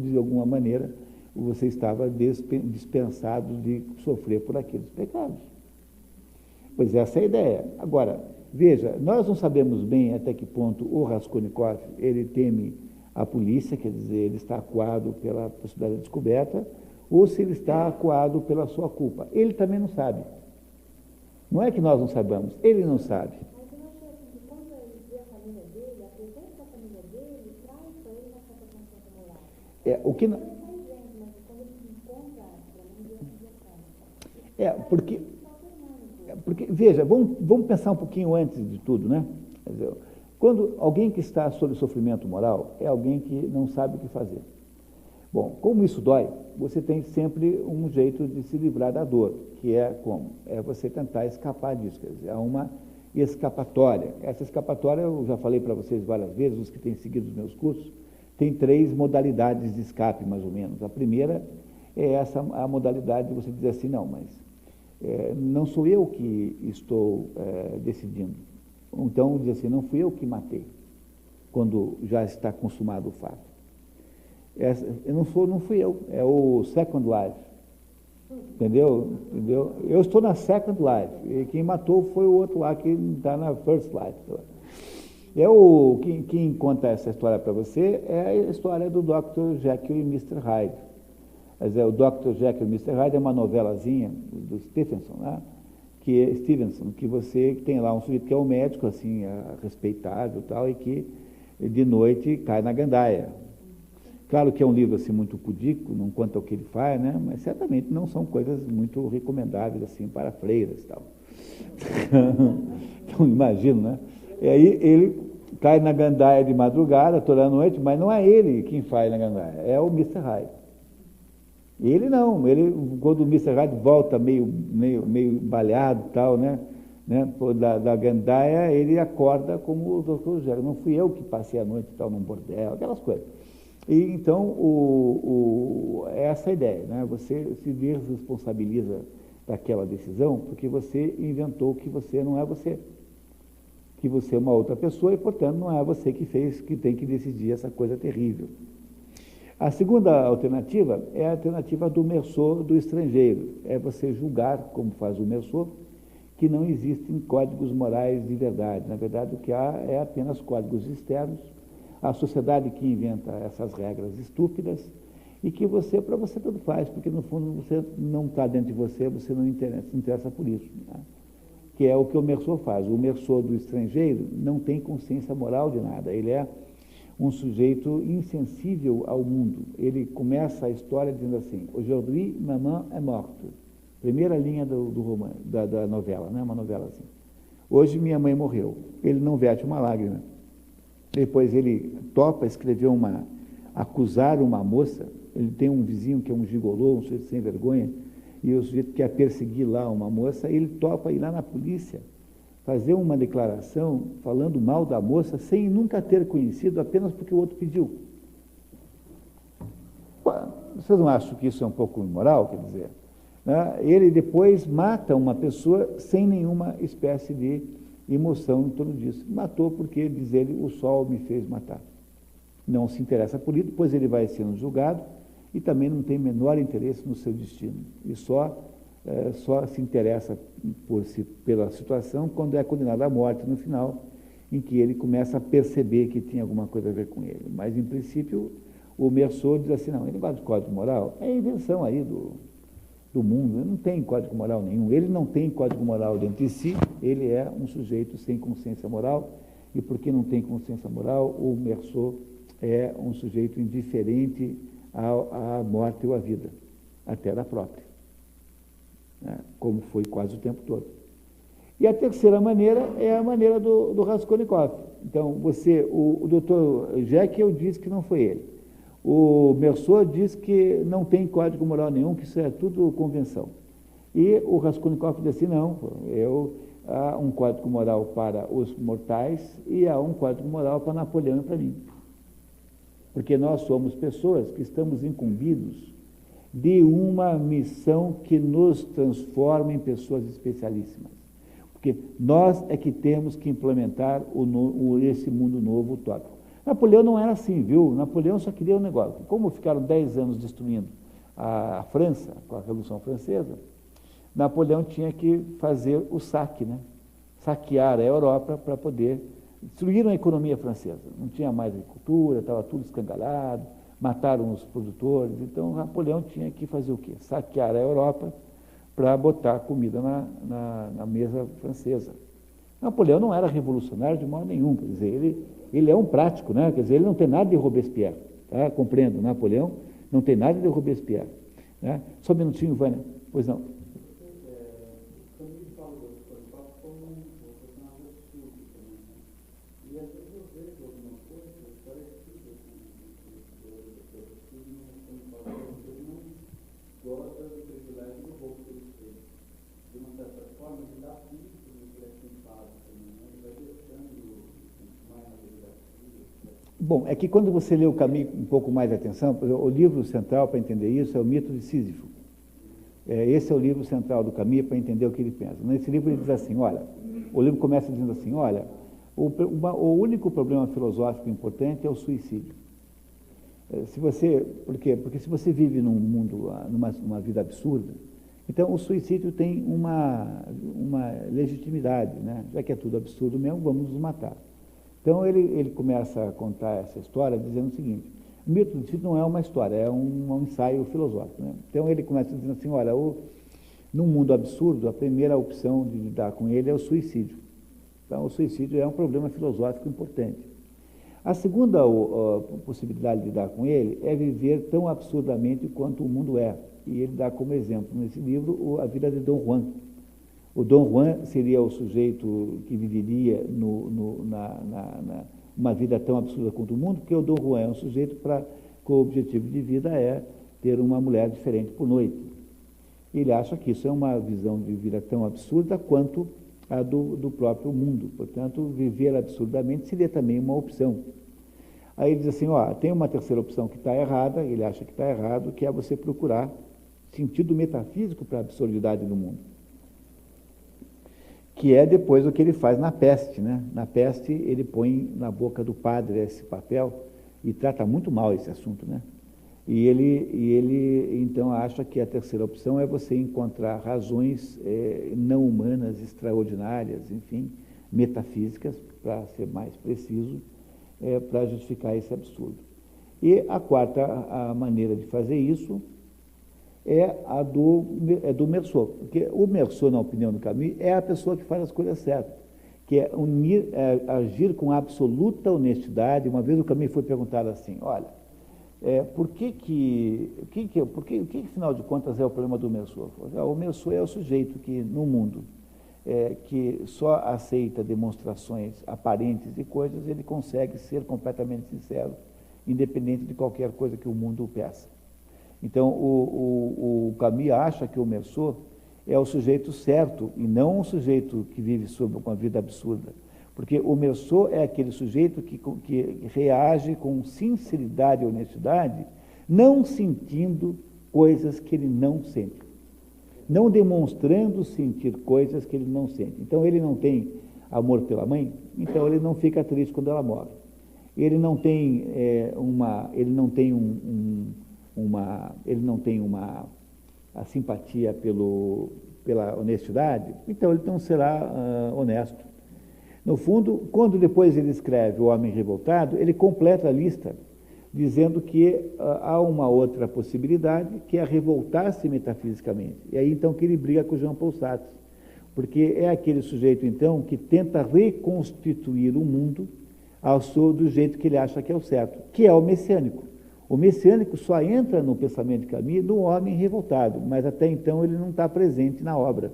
de alguma maneira você estava dispensado de sofrer por aqueles pecados. Pois essa é a ideia. Agora, veja, nós não sabemos bem até que ponto o Raskolnikov, ele teme a polícia, quer dizer, ele está acuado pela possibilidade de descoberta, ou se ele está acuado pela sua culpa. Ele também não sabe. Não é que nós não sabemos, ele não sabe. Mas eu achei assim, que quando ele vê a família dele, a presença da família dele traz para ele uma certa consciência moral. O que não... Quando ele se encontra, para mim, porque, veja, vamos pensar um pouquinho antes de tudo, né? Quer dizer, quando alguém que está sob sofrimento moral é alguém que não sabe o que fazer. Bom, como isso dói, você tem sempre um jeito de se livrar da dor, que é como? É você tentar escapar disso, quer dizer, há uma escapatória. Essa escapatória, eu já falei para vocês várias vezes, os que têm seguido os meus cursos, tem 3 modalidades de escape, mais ou menos. A primeira é essa, a modalidade de você dizer assim, não, mas não sou eu que estou decidindo. Então, dizer assim, não fui eu que matei, quando já está consumado o fato. Não fui eu, é o Second Life. Entendeu? Eu estou na Second Life, e quem matou foi o outro lá que está na First Life. Quem conta essa história para você é a história do Dr. Jekyll e Mr. Hyde. Quer dizer, o Dr. Jekyll e Mr. Hyde é uma novelazinha do Stevenson, né? Que você tem lá um sujeito que é um médico, assim, respeitável e tal, e que de noite cai na gandaia. Claro que é um livro assim, muito pudico, não conta o que ele faz, né? Mas certamente não são coisas muito recomendáveis assim, para freiras e tal. Então, imagino, né? E aí ele cai na gandaia de madrugada, toda a noite, mas não é ele quem faz na gandaia, é o Mr. Hyde. Ele não, quando o Mr. Hyde volta meio balhado e tal, né? Da gandaia, ele acorda como o Dr. Jekyll. Não fui eu que passei a noite e tal num bordel, aquelas coisas. E então, é essa a ideia, né? Você se desresponsabiliza daquela decisão porque você inventou que você não é você. Que você é uma outra pessoa e, portanto, não é você que tem que decidir essa coisa terrível. A segunda alternativa é a alternativa do Meursault do estrangeiro. É você julgar, como faz o Meursault, que não existem códigos morais de verdade. Na verdade, o que há é apenas códigos externos, a sociedade que inventa essas regras estúpidas e que para você tudo faz, porque no fundo você não está dentro de você, você não se interessa por isso. Né? Que é o que o Meursault faz. O Meursault do estrangeiro não tem consciência moral de nada, ele é um sujeito insensível ao mundo. Ele começa a história dizendo assim, aujourd'hui, maman est morte. Primeira linha do romance, da novela, né? Uma novela assim. Hoje minha mãe morreu. Ele não verte uma lágrima. Depois ele topa escrever acusar uma moça. Ele tem um vizinho que é um gigolô, um sujeito sem vergonha, e o sujeito quer perseguir lá uma moça, ele topa ir lá na polícia, fazer uma declaração falando mal da moça, sem nunca ter conhecido, apenas porque o outro pediu. Vocês não acham que isso é um pouco imoral? Quer dizer, né? Ele depois mata uma pessoa sem nenhuma espécie de emoção em torno disso. Matou porque, diz ele, o sol me fez matar. Não se interessa por isso, depois ele vai sendo julgado e também não tem menor interesse no seu destino. E só se interessa pela situação quando é condenado à morte no final, em que ele começa a perceber que tinha alguma coisa a ver com ele. Mas, em princípio, o Meursault diz assim, não, ele negócio de código moral é invenção aí do mundo, não tem código moral nenhum, ele não tem código moral dentro de si, ele é um sujeito sem consciência moral, e porque não tem consciência moral, o Meursault é um sujeito indiferente à morte ou à vida, até da própria, né? Como foi quase o tempo todo. E a terceira maneira é a maneira do Raskolnikov. Então, o Dr. Jekyll diz que não foi ele. O Meursault diz que não tem código moral nenhum, que isso é tudo convenção. E o Raskolnikov diz assim, não, há um código moral para os mortais e há um código moral para Napoleão e para mim. Porque nós somos pessoas que estamos incumbidos de uma missão que nos transforma em pessoas especialíssimas. Porque nós é que temos que implementar esse mundo novo utópico. Napoleão não era assim, viu? Napoleão só queria um negócio. Como ficaram 10 anos destruindo a França, com a Revolução Francesa, Napoleão tinha que fazer o saque, né? Saquear a Europa para poder destruir a economia francesa. Não tinha mais agricultura, estava tudo escangalhado, mataram os produtores. Então, Napoleão tinha que fazer o quê? Saquear a Europa para botar comida na mesa francesa. Napoleão não era revolucionário de modo nenhum, quer dizer, ele é um prático, né? Quer dizer, ele não tem nada de Robespierre, tá? Compreendo, Napoleão não tem nada de Robespierre, né? Só um minutinho, Vânia, pois não. Quando ele fala do Código como um personagem absurdo também, né? E às vezes eu vejo alguma coisa parecida com o absurdo, quando fala que ele não gosta do privilégio do roubo que ele fez. De uma certa forma, ele dá pistas do que ele é culpado também, né? Ele vai deixando mais na biografia. Bom, é que quando você lê o Camus com um pouco mais de atenção, o livro central para entender isso é o Mito de Sísifo. Esse é o livro central do Camus para entender o que ele pensa. Nesse livro ele diz assim, olha, o livro começa dizendo assim, olha, o único problema filosófico importante é o suicídio. Por quê? Porque se você vive num mundo, numa vida absurda, então o suicídio tem uma legitimidade, né? Já que é tudo absurdo mesmo, vamos nos matar. Então ele começa a contar essa história dizendo o seguinte, o mito de Sísifo não é uma história, é um ensaio filosófico, né? Então ele começa dizendo assim, olha, num mundo absurdo, a primeira opção de lidar com ele é o suicídio. Então o suicídio é um problema filosófico importante. A segunda possibilidade de lidar com ele é viver tão absurdamente quanto o mundo é. E ele dá como exemplo nesse livro a vida de Dom Juan. O Dom Juan seria o sujeito que viveria uma vida tão absurda quanto o mundo, porque o Dom Juan é um sujeito que o objetivo de vida é ter uma mulher diferente por noite. Ele acha que isso é uma visão de vida tão absurda quanto a do próprio mundo. Portanto, viver absurdamente seria também uma opção. Aí ele diz assim, tem uma terceira opção que está errada, ele acha que está errado, que é você procurar sentido metafísico para a absurdidade do mundo. Que é depois o que ele faz na Peste, né? Na Peste ele põe na boca do padre esse papel e trata muito mal esse assunto, né? E ele então acha que a terceira opção é você encontrar razões não humanas, extraordinárias, enfim, metafísicas, para ser mais preciso, para justificar esse absurdo. E a quarta maneira de fazer isso é do Meursault, porque o Meursault, na opinião do Camus, é a pessoa que faz as coisas certas, que é agir com absoluta honestidade. Uma vez o Camus foi perguntado assim, olha, por que afinal de contas é o problema do Meursault? O Meursault é o sujeito que, no mundo, que só aceita demonstrações aparentes de coisas, ele consegue ser completamente sincero, independente de qualquer coisa que o mundo peça. Então, o Camus acha que o Meursault é o sujeito certo e não um sujeito que vive sob uma vida absurda. Porque o Meursault é aquele sujeito que reage com sinceridade e honestidade, não sentindo coisas que ele não sente. Não demonstrando sentir coisas que ele não sente. Então, ele não tem amor pela mãe, então ele não fica triste quando ela morre. Ele não tem a simpatia pela honestidade, então ele não será honesto. No fundo, quando depois ele escreve O Homem Revoltado, ele completa a lista, dizendo que há uma outra possibilidade, que é revoltar-se metafisicamente. E aí então que ele briga com Jean Paul Sartre, porque é aquele sujeito então que tenta reconstituir o mundo do jeito que ele acha que é o certo, que é o messiânico. O messiânico só entra no pensamento de Camus no Homem Revoltado, mas até então ele não está presente na obra.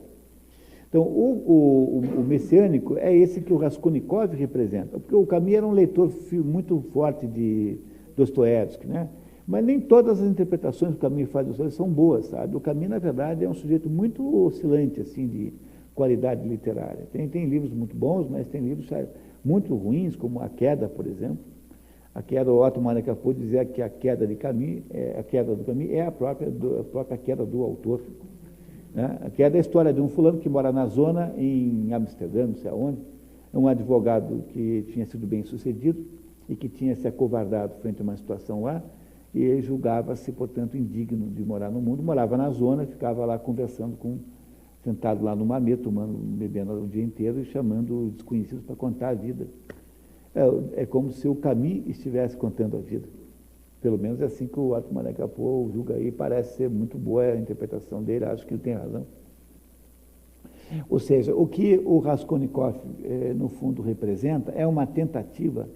Então, o messiânico é esse que o Raskolnikov representa, porque o Camus era um leitor muito forte de Dostoiévski, né? Mas nem todas as interpretações que o Camus faz dos outros são boas, sabe? O Camus, na verdade, é um sujeito muito oscilante, assim, de qualidade literária. Tem livros muito bons, mas tem livros muito ruins, como A Queda, por exemplo. A queda, o Otto Maracapô dizia que a queda do Camus é a própria queda do autor. Né? A queda é a história de um fulano que mora na zona, em Amsterdã, não sei aonde, é um advogado que tinha sido bem sucedido e que tinha se acovardado frente a uma situação lá, e julgava-se, portanto, indigno de morar no mundo, morava na zona, ficava lá conversando sentado lá no mamê, bebendo o dia inteiro e chamando desconhecidos para contar a vida. É como se o Camus estivesse contando a vida. Pelo menos é assim que o Otto Maracapô julga aí, parece ser muito boa a interpretação dele, acho que ele tem razão. Ou seja, o que o Raskolnikov, no fundo, representa é uma tentativa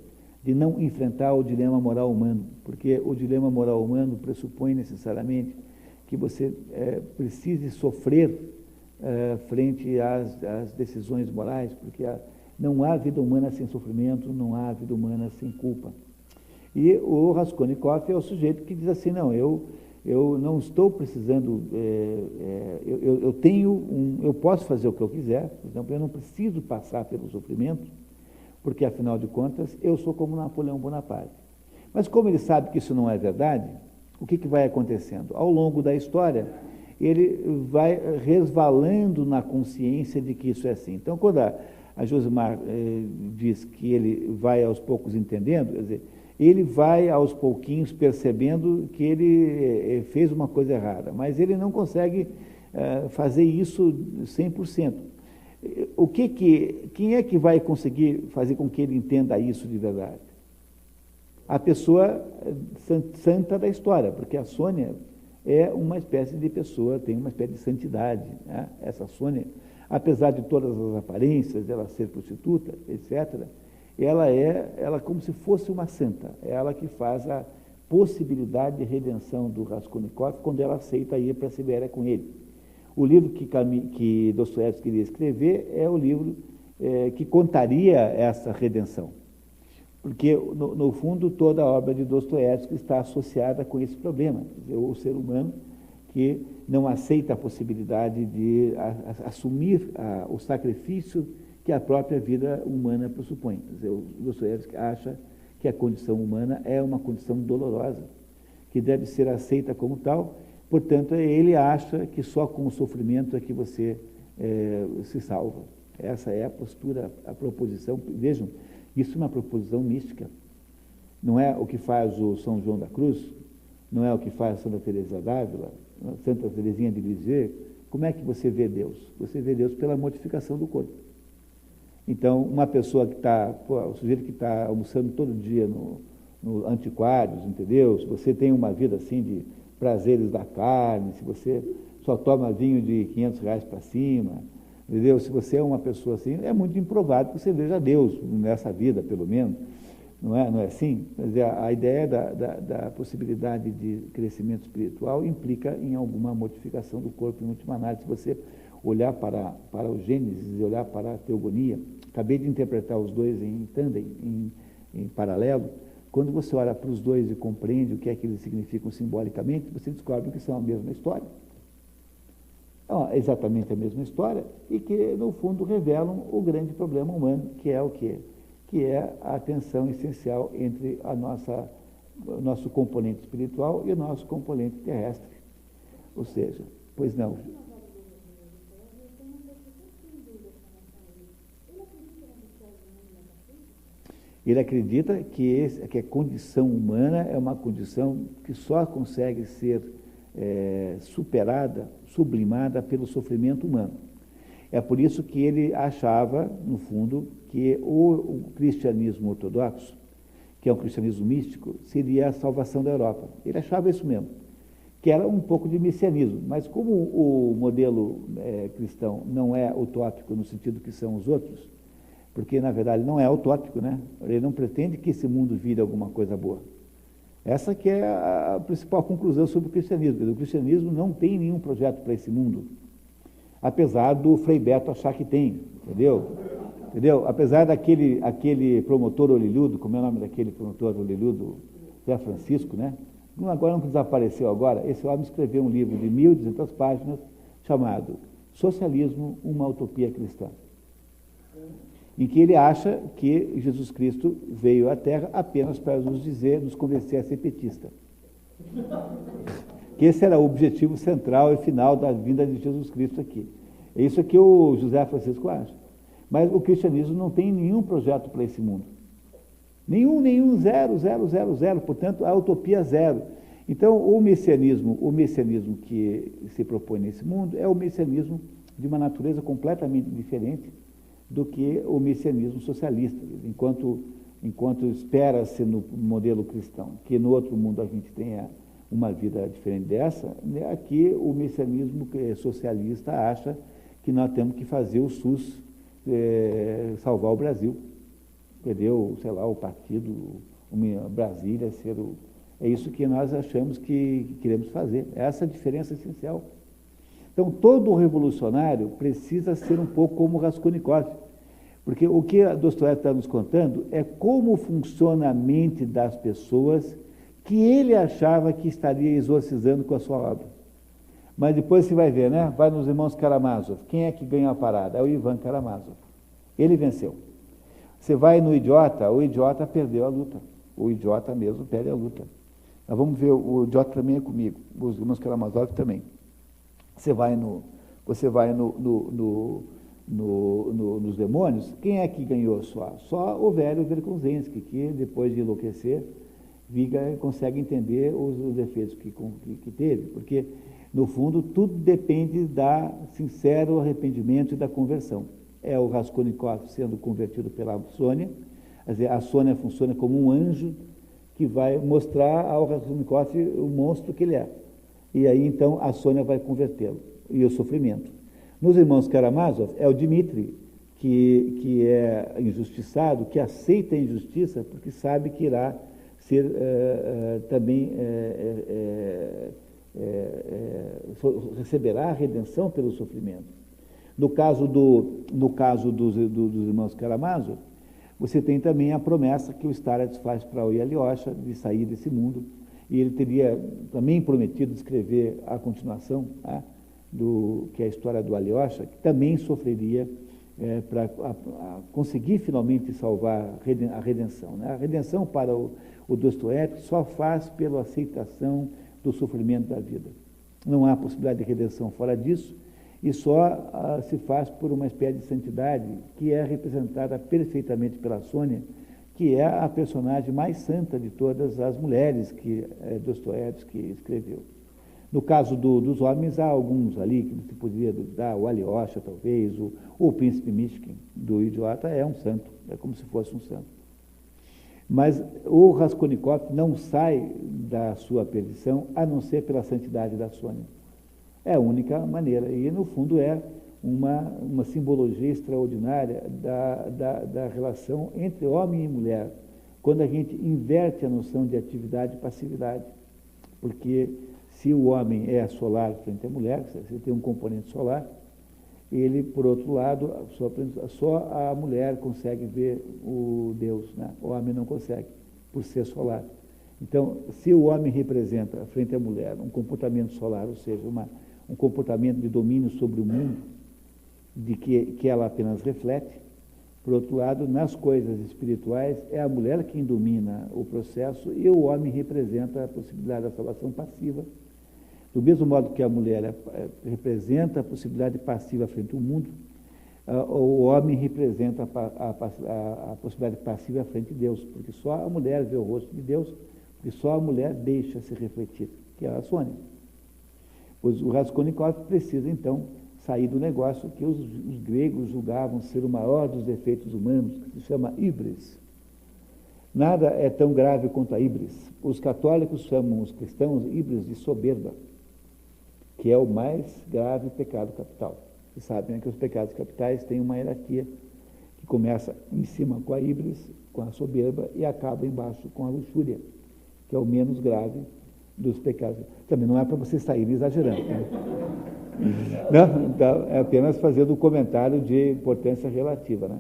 de não enfrentar o dilema moral humano, porque o dilema moral humano pressupõe necessariamente que você precise sofrer frente às decisões morais, porque não há vida humana sem sofrimento, não há vida humana sem culpa. E o Raskolnikov é o sujeito que diz assim, não, eu não estou precisando, eu posso fazer o que eu quiser, por exemplo, eu não preciso passar pelo sofrimento, porque, afinal de contas, eu sou como Napoleão Bonaparte. Mas como ele sabe que isso não é verdade, o que vai acontecendo? Ao longo da história, ele vai resvalando na consciência de que isso é assim. Então, quando a Josimar diz que ele vai aos poucos entendendo, quer dizer, ele vai aos pouquinhos percebendo que ele fez uma coisa errada, mas ele não consegue fazer isso 100%. Quem é que vai conseguir fazer com que ele entenda isso de verdade? A pessoa santa da história, porque a Sônia é uma espécie de pessoa, tem uma espécie de santidade. Né? Essa Sônia, apesar de todas as aparências, dela ser prostituta, etc., ela como se fosse uma santa. É ela que faz a possibilidade de redenção do Raskolnikov quando ela aceita ir para a Sibéria com ele. O livro que Dostoiévski queria escrever é o livro que contaria essa redenção. Porque, no fundo, toda a obra de Dostoiévski está associada com esse problema. Quer dizer, o ser humano que não aceita a possibilidade de assumir o sacrifício que a própria vida humana pressupõe. Quer dizer, o Dostoiévski acha que a condição humana é uma condição dolorosa, que deve ser aceita como tal. Portanto, ele acha que só com o sofrimento é que você se salva. Essa é a postura, a proposição. Vejam, isso é uma proposição mística. Não é o que faz o São João da Cruz, não é o que faz Santa Teresa d'Ávila, Santa Teresinha de Lisieux. Como é que você vê Deus? Você vê Deus pela mortificação do corpo. Então, uma pessoa que está, o sujeito que está almoçando todo dia no Antiquários, entendeu? Se você tem uma vida assim de prazeres da carne, se você só toma vinho de R$500 para cima, entendeu? Se você é uma pessoa assim, é muito improvável que você veja Deus nessa vida, pelo menos. Não é assim? Quer dizer, a ideia da possibilidade de crescimento espiritual implica em alguma modificação do corpo, em última análise. Se você olhar para o Gênesis e olhar para a Teogonia, acabei de interpretar os dois em tandem, em paralelo. Quando você olha para os dois e compreende o que é que eles significam simbolicamente, você descobre que são a mesma história. É exatamente a mesma história e que, no fundo, revelam o grande problema humano, que é o quê? Que é a tensão essencial entre o nosso componente espiritual e o nosso componente terrestre. Ou seja, pois não. Ele acredita que a condição humana é uma condição que só consegue ser superada, sublimada pelo sofrimento humano. É por isso que ele achava, no fundo, que o cristianismo ortodoxo, que é um cristianismo místico, seria a salvação da Europa. Ele achava isso mesmo, que era um pouco de messianismo. Mas como o modelo cristão não é utópico no sentido que são os outros, porque, na verdade, não é utópico, né? Ele não pretende que esse mundo vire alguma coisa boa. Essa que é a principal conclusão sobre o cristianismo. O cristianismo não tem nenhum projeto para esse mundo, apesar do Frei Beto achar que tem, entendeu? Apesar aquele promotor olilhudo, como é o nome daquele promotor olilhudo, Zé Francisco, né? Agora não desapareceu agora, esse homem escreveu um livro de 1.200 páginas chamado Socialismo, uma Utopia Cristã. em que ele acha que Jesus Cristo veio à Terra apenas para nos convencer a ser petista. Que esse era o objetivo central e final da vinda de Jesus Cristo aqui. É isso que o José Francisco acha. Mas o cristianismo não tem nenhum projeto para esse mundo. Nenhum, zero, portanto, a utopia zero. Então, o messianismo que se propõe nesse mundo é o messianismo de uma natureza completamente diferente do que o messianismo socialista, enquanto espera-se no modelo cristão, que no outro mundo a gente tenha uma vida diferente dessa, né, aqui o messianismo socialista acha que nós temos que fazer o SUS salvar o Brasil, entendeu? Sei lá, o partido, Brasília ser o... É isso que nós achamos que queremos fazer, essa é a diferença essencial. Então, todo revolucionário precisa ser um pouco como Raskolnikov, porque o que Dostoiévski está nos contando é como funciona a mente das pessoas que ele achava que estaria exorcizando com a sua obra. Mas depois você vai ver, né? Vai nos Irmãos Karamazov. Quem é que ganhou a parada? É o Ivan Karamazov. Ele venceu. Você vai no Idiota, o Idiota perdeu a luta. O Idiota mesmo perde a luta. Nós vamos ver, o Idiota também é comigo, os Irmãos Karamazov também. Você vai nos Demônios, quem é que ganhou só? Só o velho Verkhosensky, que depois de enlouquecer, consegue entender os defeitos que teve, porque, no fundo, tudo depende da sincero arrependimento e da conversão. É o Raskolnikov sendo convertido pela Sônia, quer dizer, a Sônia funciona como um anjo que vai mostrar ao Raskolnikov o monstro que ele é. E aí, então, a Sônia vai convertê-lo, e o sofrimento. Nos Irmãos Karamazov, é o Dmitri, que é injustiçado, que aceita a injustiça, porque sabe que irá ser também receberá a redenção pelo sofrimento. No caso dos Irmãos Karamazov, você tem também a promessa que o Starets faz para o Alyosha de sair desse mundo, e ele teria também prometido escrever a continuação, tá, que é a história do Alyosha, que também sofreria para conseguir finalmente salvar a redenção. Né? A redenção para o Dostoiévski só faz pela aceitação do sofrimento da vida. Não há possibilidade de redenção fora disso, e só se faz por uma espécie de santidade que é representada perfeitamente pela Sônia, que é a personagem mais santa de todas as mulheres que Dostoiévski escreveu. No caso dos homens, há alguns ali que se poderia dar, o Alyosha, talvez, o príncipe Mishkin, do Idiota, é um santo, é como se fosse um santo. Mas o Raskolnikov não sai da sua perdição, a não ser pela santidade da Sônia. É a única maneira, e no fundo é uma simbologia extraordinária da relação entre homem e mulher, quando a gente inverte a noção de atividade e passividade, porque se o homem é solar frente à mulher, você tem um componente solar, ele, por outro lado, só a mulher consegue ver o Deus, né? O homem não consegue, por ser solar. Então, se o homem representa, frente à mulher, um comportamento solar, ou seja, um comportamento de domínio sobre o mundo, de que ela apenas reflete, por outro lado, nas coisas espirituais, é a mulher quem domina o processo e o homem representa a possibilidade da salvação passiva. Do mesmo modo que a mulher representa a possibilidade passiva frente ao mundo, o homem representa a possibilidade passiva frente a Deus, porque só a mulher vê o rosto de Deus, porque só a mulher deixa se refletir, que é a Sônia. Pois o Raskolnikov precisa, então, sair do negócio que os gregos julgavam ser o maior dos defeitos humanos, que se chama híbris. Nada é tão grave quanto a híbris. Os católicos chamam os cristãos híbris de soberba, que é o mais grave pecado capital. Vocês sabem, né, que os pecados capitais têm uma hierarquia que começa em cima com a híbris, com a soberba, e acaba embaixo com a luxúria, que é o menos grave dos pecados. Também não é para vocês saírem exagerando, né? Não, então, é apenas fazendo um comentário de importância relativa, né?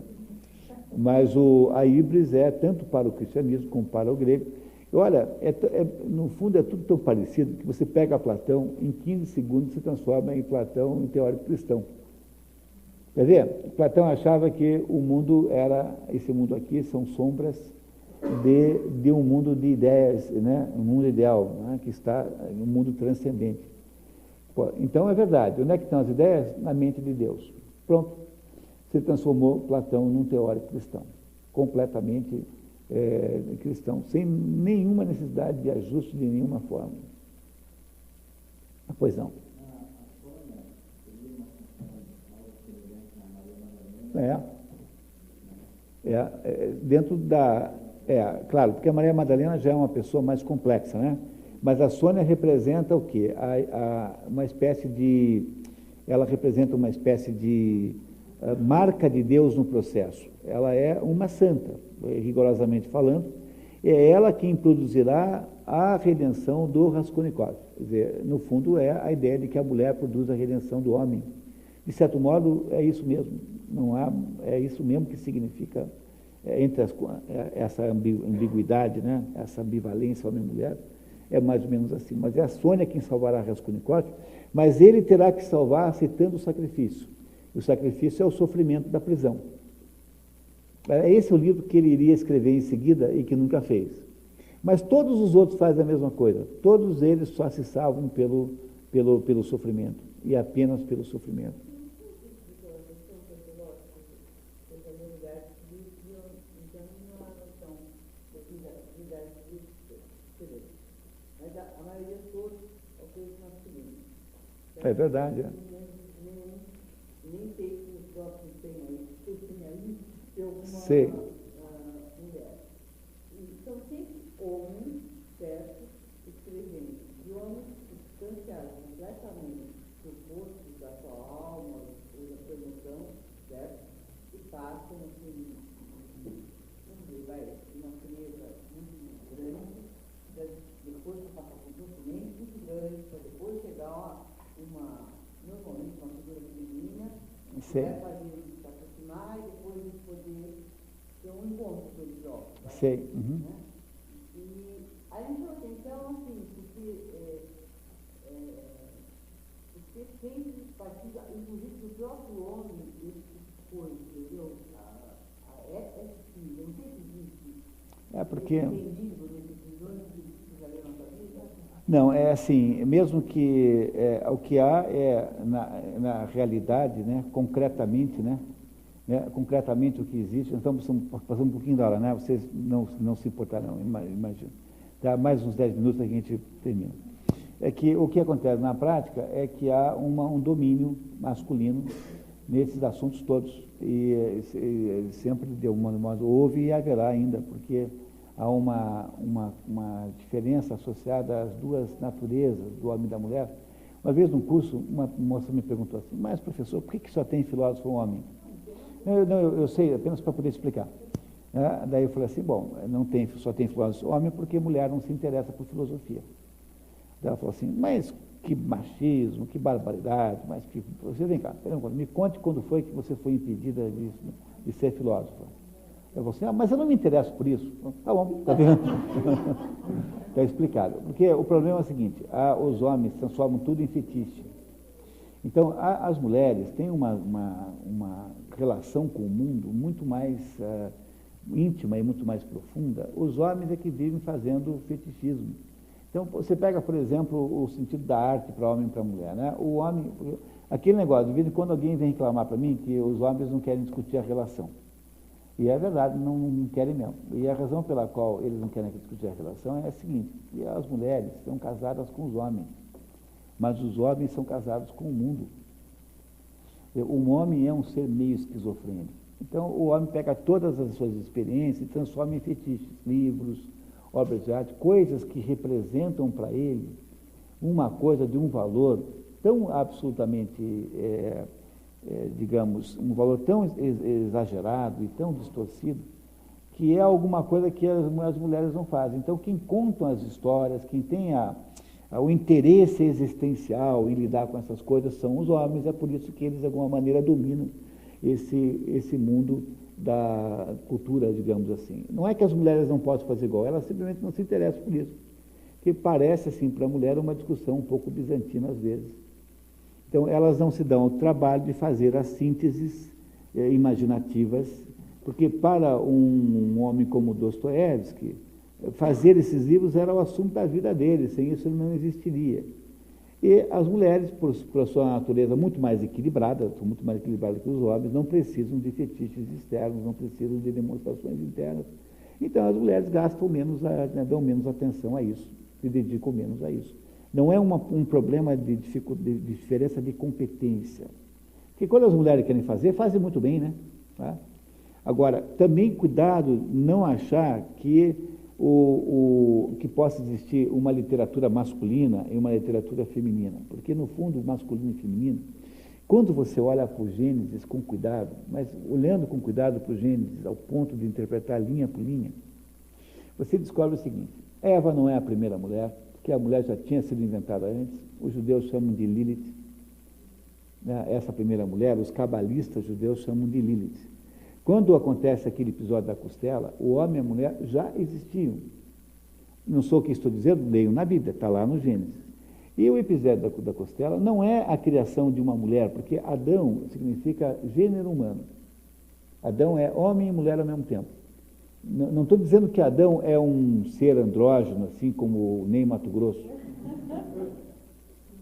Mas a híbris é tanto para o cristianismo como para o grego. E olha, no fundo é tudo tão parecido que você pega Platão, em 15 segundos se transforma em Platão em teórico cristão. Quer ver? Platão achava que o mundo esse mundo aqui são sombras de um mundo de ideias, né? Um mundo ideal, né? Que está um mundo transcendente. Pô, então é verdade. Onde é que estão as ideias? Na mente de Deus. Pronto. Se transformou Platão num teórico cristão, completamente cristão, sem nenhuma necessidade de ajuste de nenhuma forma. Pois não. Dentro da... claro, porque a Maria Madalena já é uma pessoa mais complexa, né? Mas a Sônia representa o quê? Uma espécie de... Ela representa uma espécie de marca de Deus no processo. Ela é uma santa, rigorosamente falando. É ela quem produzirá a redenção do Raskolnikov. Quer dizer, no fundo, é a ideia de que a mulher produz a redenção do homem. De certo modo, é isso mesmo. É isso mesmo que significa, entre essa ambiguidade, né? Essa ambivalência homem e mulher, é mais ou menos assim. Mas é a Sônia quem salvará Raskolnikov, mas ele terá que salvar aceitando o sacrifício. O sacrifício é o sofrimento da prisão. Esse é o livro que ele iria escrever em seguida e que nunca fez. Mas todos os outros fazem a mesma coisa. Todos eles só se salvam pelo sofrimento, e apenas pelo sofrimento. É verdade, é. Nem sei se os próprios têm aí, se tem aí, tem alguma mulher. E são sempre homens, certo, escrevendo. E homens distanciados completamente do corpo, da sua alma, da sua emoção, certo? E passam assim, uma frieza muito grande, depois passar por um sofrimento muito grande, para depois chegar normalmente uma figura feminina, vai fazer eles se aproximar e depois eles poder ter um encontro com eles jovens. Sei. Uhum. Né? E aí me chamou a atenção, assim, porque sempre participa, inclusive, do próprio homem, esse tipo de coisa, entendeu? Não sei se existe. Porque... Tem livro nesses visões que você já leu na sua vida? Não, é assim, mesmo que o que há na realidade, né, concretamente, concretamente o que existe, nós estamos passando um pouquinho da hora, né, vocês não se importarão, imagino. Tá, mais uns 10 minutos a gente termina. É que o que acontece na prática é que há um domínio masculino nesses assuntos todos, e sempre, de algum modo, houve e haverá ainda, porque há uma diferença associada às duas naturezas, do homem e da mulher. Uma vez num curso, uma moça me perguntou assim, mas professor, por que só tem filósofo homem? Eu sei, apenas para poder explicar. Daí eu falei assim, bom, só tem filósofo homem porque mulher não se interessa por filosofia. Daí ela falou assim, mas que machismo, que barbaridade, mas que... Você vem cá, me conte quando foi que você foi impedida de ser filósofa. Eu falei assim, mas eu não me interesso por isso. Tá bom, tá vendo? Está explicado. Porque o problema é o seguinte, os homens transformam tudo em fetiche. Então, as mulheres têm uma relação com o mundo muito mais íntima e muito mais profunda. Os homens é que vivem fazendo fetichismo. Então, você pega, por exemplo, o sentido da arte para homem e para mulher, né? O homem, aquele negócio, de vez em quando alguém vem reclamar para mim que os homens não querem discutir a relação. E é verdade, não querem mesmo. E a razão pela qual eles não querem discutir a relação é a seguinte, que as mulheres são casadas com os homens, mas os homens são casados com o mundo. O homem é um ser meio esquizofrênico. Então, o homem pega todas as suas experiências e transforma em fetiches, livros, obras de arte, coisas que representam para ele uma coisa de um valor tão absolutamente, digamos, um valor tão exagerado e tão distorcido, que é alguma coisa que as mulheres não fazem. Então, quem conta as histórias, quem tem o interesse existencial em lidar com essas coisas são os homens, é por isso que eles, de alguma maneira, dominam esse mundo da cultura, digamos assim. Não é que as mulheres não possam fazer igual, elas simplesmente não se interessam por isso. Que parece, assim, para a mulher uma discussão um pouco bizantina às vezes. Então, elas não se dão ao trabalho de fazer as sínteses imaginativas, porque para um homem como Dostoiévski, fazer esses livros era o assunto da vida dele, sem isso ele não existiria. E as mulheres, por sua natureza muito mais equilibrada, são muito mais equilibradas que os homens, não precisam de fetiches externos, não precisam de demonstrações internas. Então, as mulheres gastam menos, dão menos atenção a isso, se dedicam menos a isso. Não é um problema de diferença de competência. Porque quando as mulheres querem fazer, fazem muito bem, né? Tá? Agora, também cuidado não achar que que possa existir uma literatura masculina e uma literatura feminina, porque no fundo, masculino e feminino, quando você olha para o Gênesis com cuidado, mas olhando com cuidado para o Gênesis ao ponto de interpretar linha por linha, você descobre o seguinte: Eva não é a primeira mulher, porque a mulher já tinha sido inventada antes, os judeus chamam de Lilith, né? Essa primeira mulher, os cabalistas judeus chamam de Lilith. Quando acontece aquele episódio da costela, o homem e a mulher já existiam. Não sou o que estou dizendo, leio na Bíblia, está lá no Gênesis. E o episódio da costela não é a criação de uma mulher, porque Adão significa gênero humano. Adão é homem e mulher ao mesmo tempo. Não estou dizendo que Adão é um ser andrógeno, assim como o Ney Mato Grosso.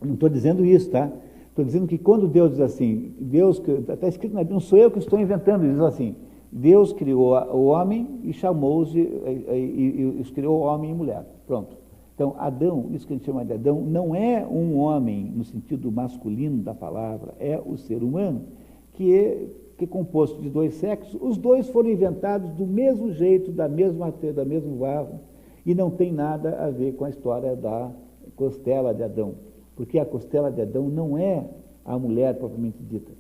Não estou dizendo isso, tá? Estou dizendo que quando Deus diz assim, está escrito na Bíblia, não sou eu que estou inventando, ele diz assim, Deus criou o homem e chamou-os, e criou homem e mulher. Pronto. Então, Adão, isso que a gente chama de Adão, não é um homem no sentido masculino da palavra, é o ser humano, que é composto de dois sexos. Os dois foram inventados do mesmo jeito, da mesmo barro, e não tem nada a ver com a história da costela de Adão. Porque a costela de Adão não é a mulher propriamente dita,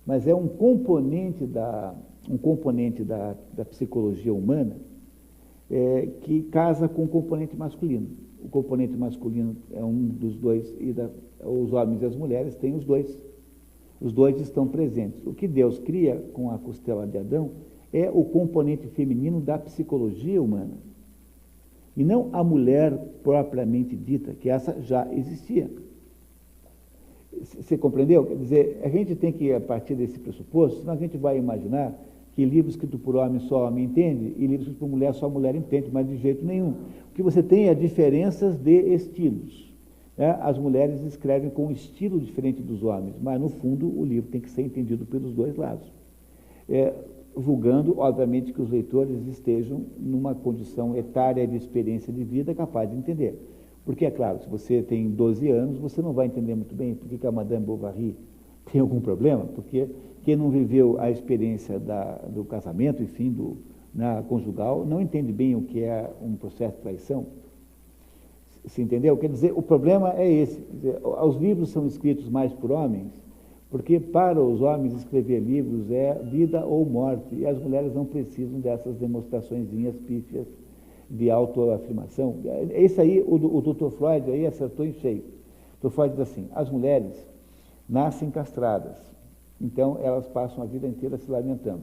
mas é um componente da psicologia humana que casa com o componente masculino. O componente masculino é um dos dois, e os homens e as mulheres têm os dois. Os dois estão presentes. O que Deus cria com a costela de Adão é o componente feminino da psicologia humana, e não a mulher propriamente dita, que essa já existia. Você compreendeu? Quer dizer, a gente tem que ir a partir desse pressuposto, senão a gente vai imaginar que livro escrito por homem só homem entende, e livro escrito por mulher só mulher entende, mas de jeito nenhum. O que você tem é diferenças de estilos. Né? As mulheres escrevem com um estilo diferente dos homens, mas no fundo o livro tem que ser entendido pelos dois lados. Julgando, obviamente, que os leitores estejam numa condição etária de experiência de vida capaz de entender. Porque, é claro, se você tem 12 anos, você não vai entender muito bem por que a Madame Bovary tem algum problema, porque quem não viveu a experiência do casamento, enfim, conjugal, não entende bem o que é um processo de traição. Se entendeu? Quer dizer, o problema é esse. Quer dizer, os livros são escritos mais por homens, porque para os homens escrever livros é vida ou morte, e as mulheres não precisam dessas demonstraçõezinhas pífias de autoafirmação. Esse aí, o Dr. Freud aí acertou em cheio. O Dr. Freud diz assim: as mulheres nascem castradas, então elas passam a vida inteira se lamentando.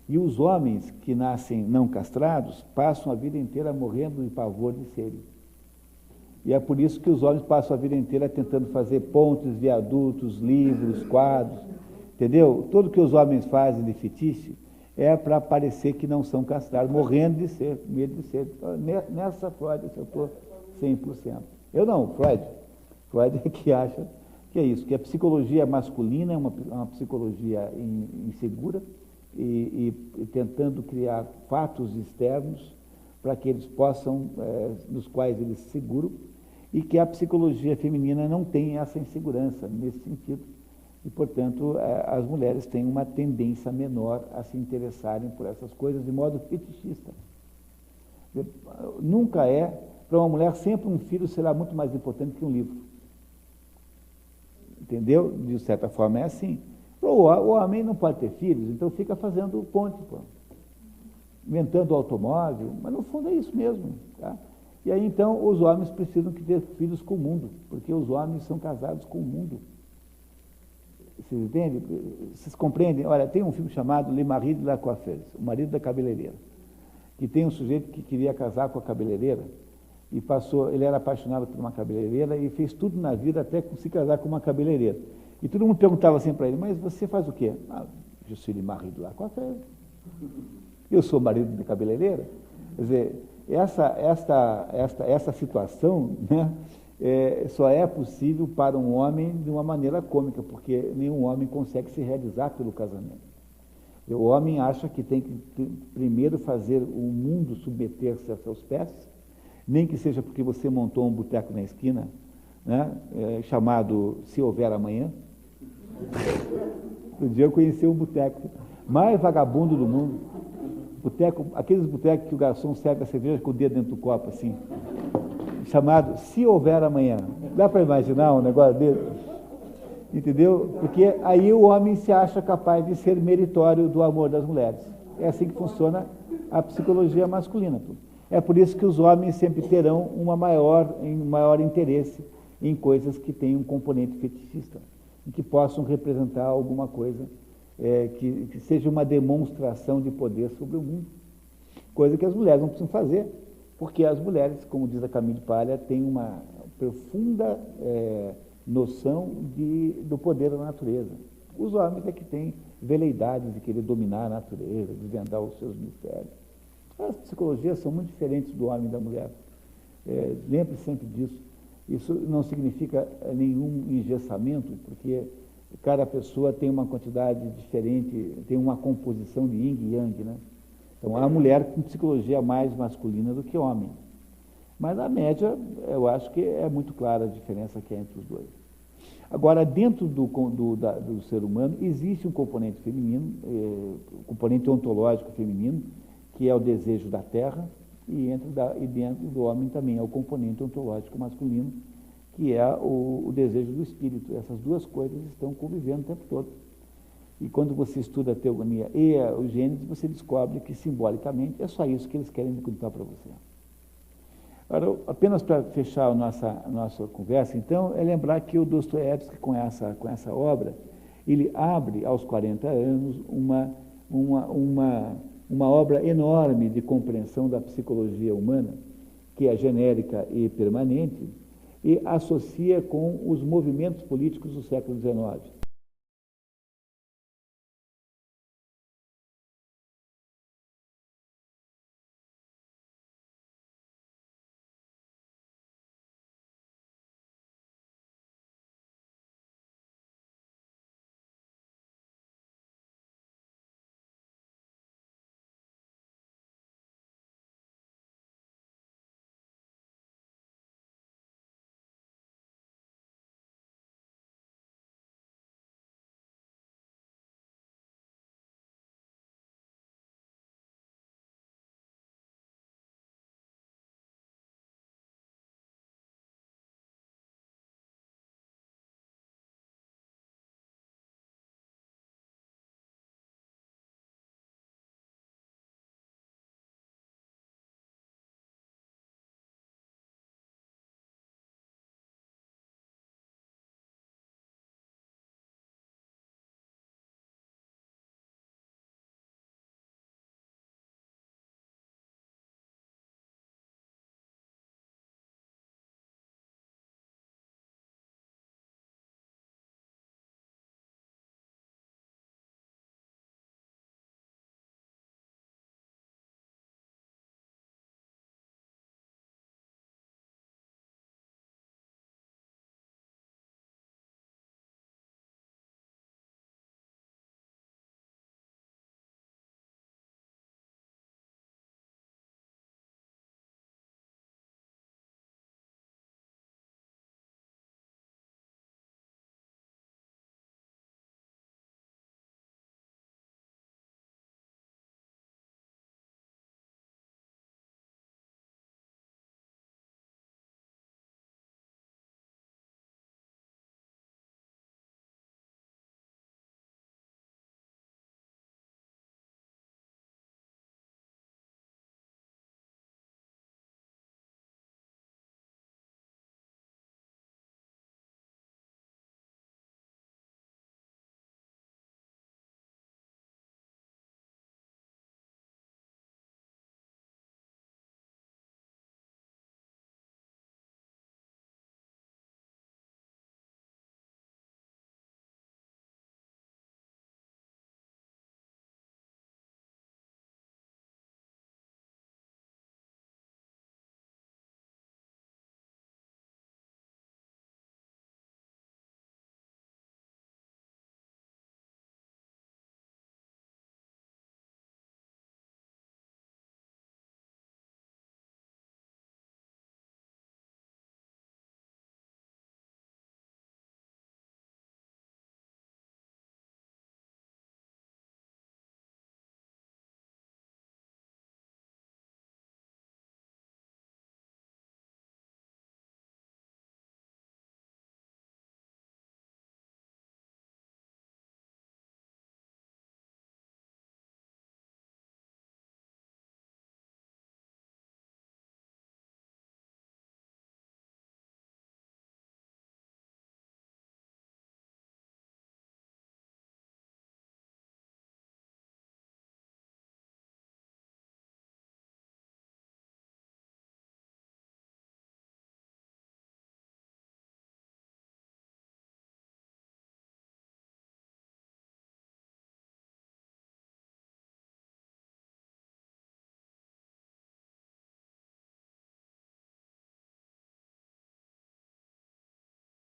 E os homens que nascem não castrados passam a vida inteira morrendo de pavor de serem. E é por isso que os homens passam a vida inteira tentando fazer pontes, viadutos, livros, quadros, entendeu? Tudo que os homens fazem de fetiche é para parecer que não são castrados, morrendo de ser, medo de ser. Nessa Freud acertou 100%. Eu não, Freud. Freud é que acha que é isso, que a psicologia masculina é uma psicologia insegura e tentando criar fatos externos para que eles possam, nos quais eles se seguram, e que a psicologia feminina não tem essa insegurança nesse sentido. E, portanto, as mulheres têm uma tendência menor a se interessarem por essas coisas de modo fetichista. Nunca para uma mulher, sempre um filho será muito mais importante que um livro. Entendeu? De certa forma é assim. O homem não pode ter filhos, então fica fazendo ponte, inventando automóvel, mas no fundo é isso mesmo. Tá? E aí, então, os homens precisam ter filhos com o mundo, porque os homens são casados com o mundo. Vocês entendem? Vocês compreendem? Olha, tem um filme chamado Le Mari de la Coiffeuse, o marido da cabeleireira, que tem um sujeito que queria casar com a cabeleireira, e passou, ele era apaixonado por uma cabeleireira e fez tudo na vida até se casar com uma cabeleireira. E todo mundo perguntava assim para ele, mas você faz o quê? Ah, je suis le mari de la coiffeuse. Eu sou marido de cabeleireira. Quer dizer, essa situação, né, só é possível para um homem de uma maneira cômica, porque nenhum homem consegue se realizar pelo casamento. O homem acha que tem que primeiro fazer o mundo submeter-se a seus pés, nem que seja porque você montou um boteco na esquina, né, chamado Se Houver Amanhã. Um dia eu conheci um boteco mais vagabundo do mundo. Boteco, aqueles botecos que o garçom serve a cerveja com o dedo dentro do copo, assim, chamado Se Houver Amanhã. Dá para imaginar um negócio dele? Entendeu? Porque aí o homem se acha capaz de ser meritório do amor das mulheres. É assim que funciona a psicologia masculina. É por isso que os homens sempre terão um maior interesse em coisas que têm um componente fetichista, em que possam representar alguma coisa que seja uma demonstração de poder sobre o mundo. Coisa que as mulheres não precisam fazer, porque as mulheres, como diz a Camille Paglia, têm uma profunda noção do poder da natureza. Os homens é que têm veleidades de querer dominar a natureza, desvendar os seus mistérios. As psicologias são muito diferentes do homem e da mulher. Lembre sempre disso. Isso não significa nenhum engessamento, porque cada pessoa tem uma quantidade diferente, tem uma composição de yin e yang, né? Então, há mulher com psicologia mais masculina do que homem. Mas, na média, eu acho que é muito clara a diferença que há entre os dois. Agora, dentro do ser humano, existe um componente feminino, componente ontológico feminino, que é o desejo da terra, e dentro do homem também é o componente ontológico masculino, que é o desejo do espírito. Essas duas coisas estão convivendo o tempo todo. E quando você estuda a teogonia e o Gênesis, você descobre que, simbolicamente, é só isso que eles querem contar para você. Agora, apenas para fechar a nossa conversa, então, é lembrar que o Dostoiévski, com essa obra, ele abre, aos 40 anos, uma obra enorme de compreensão da psicologia humana, que é genérica e permanente, e associa com os movimentos políticos do século XIX.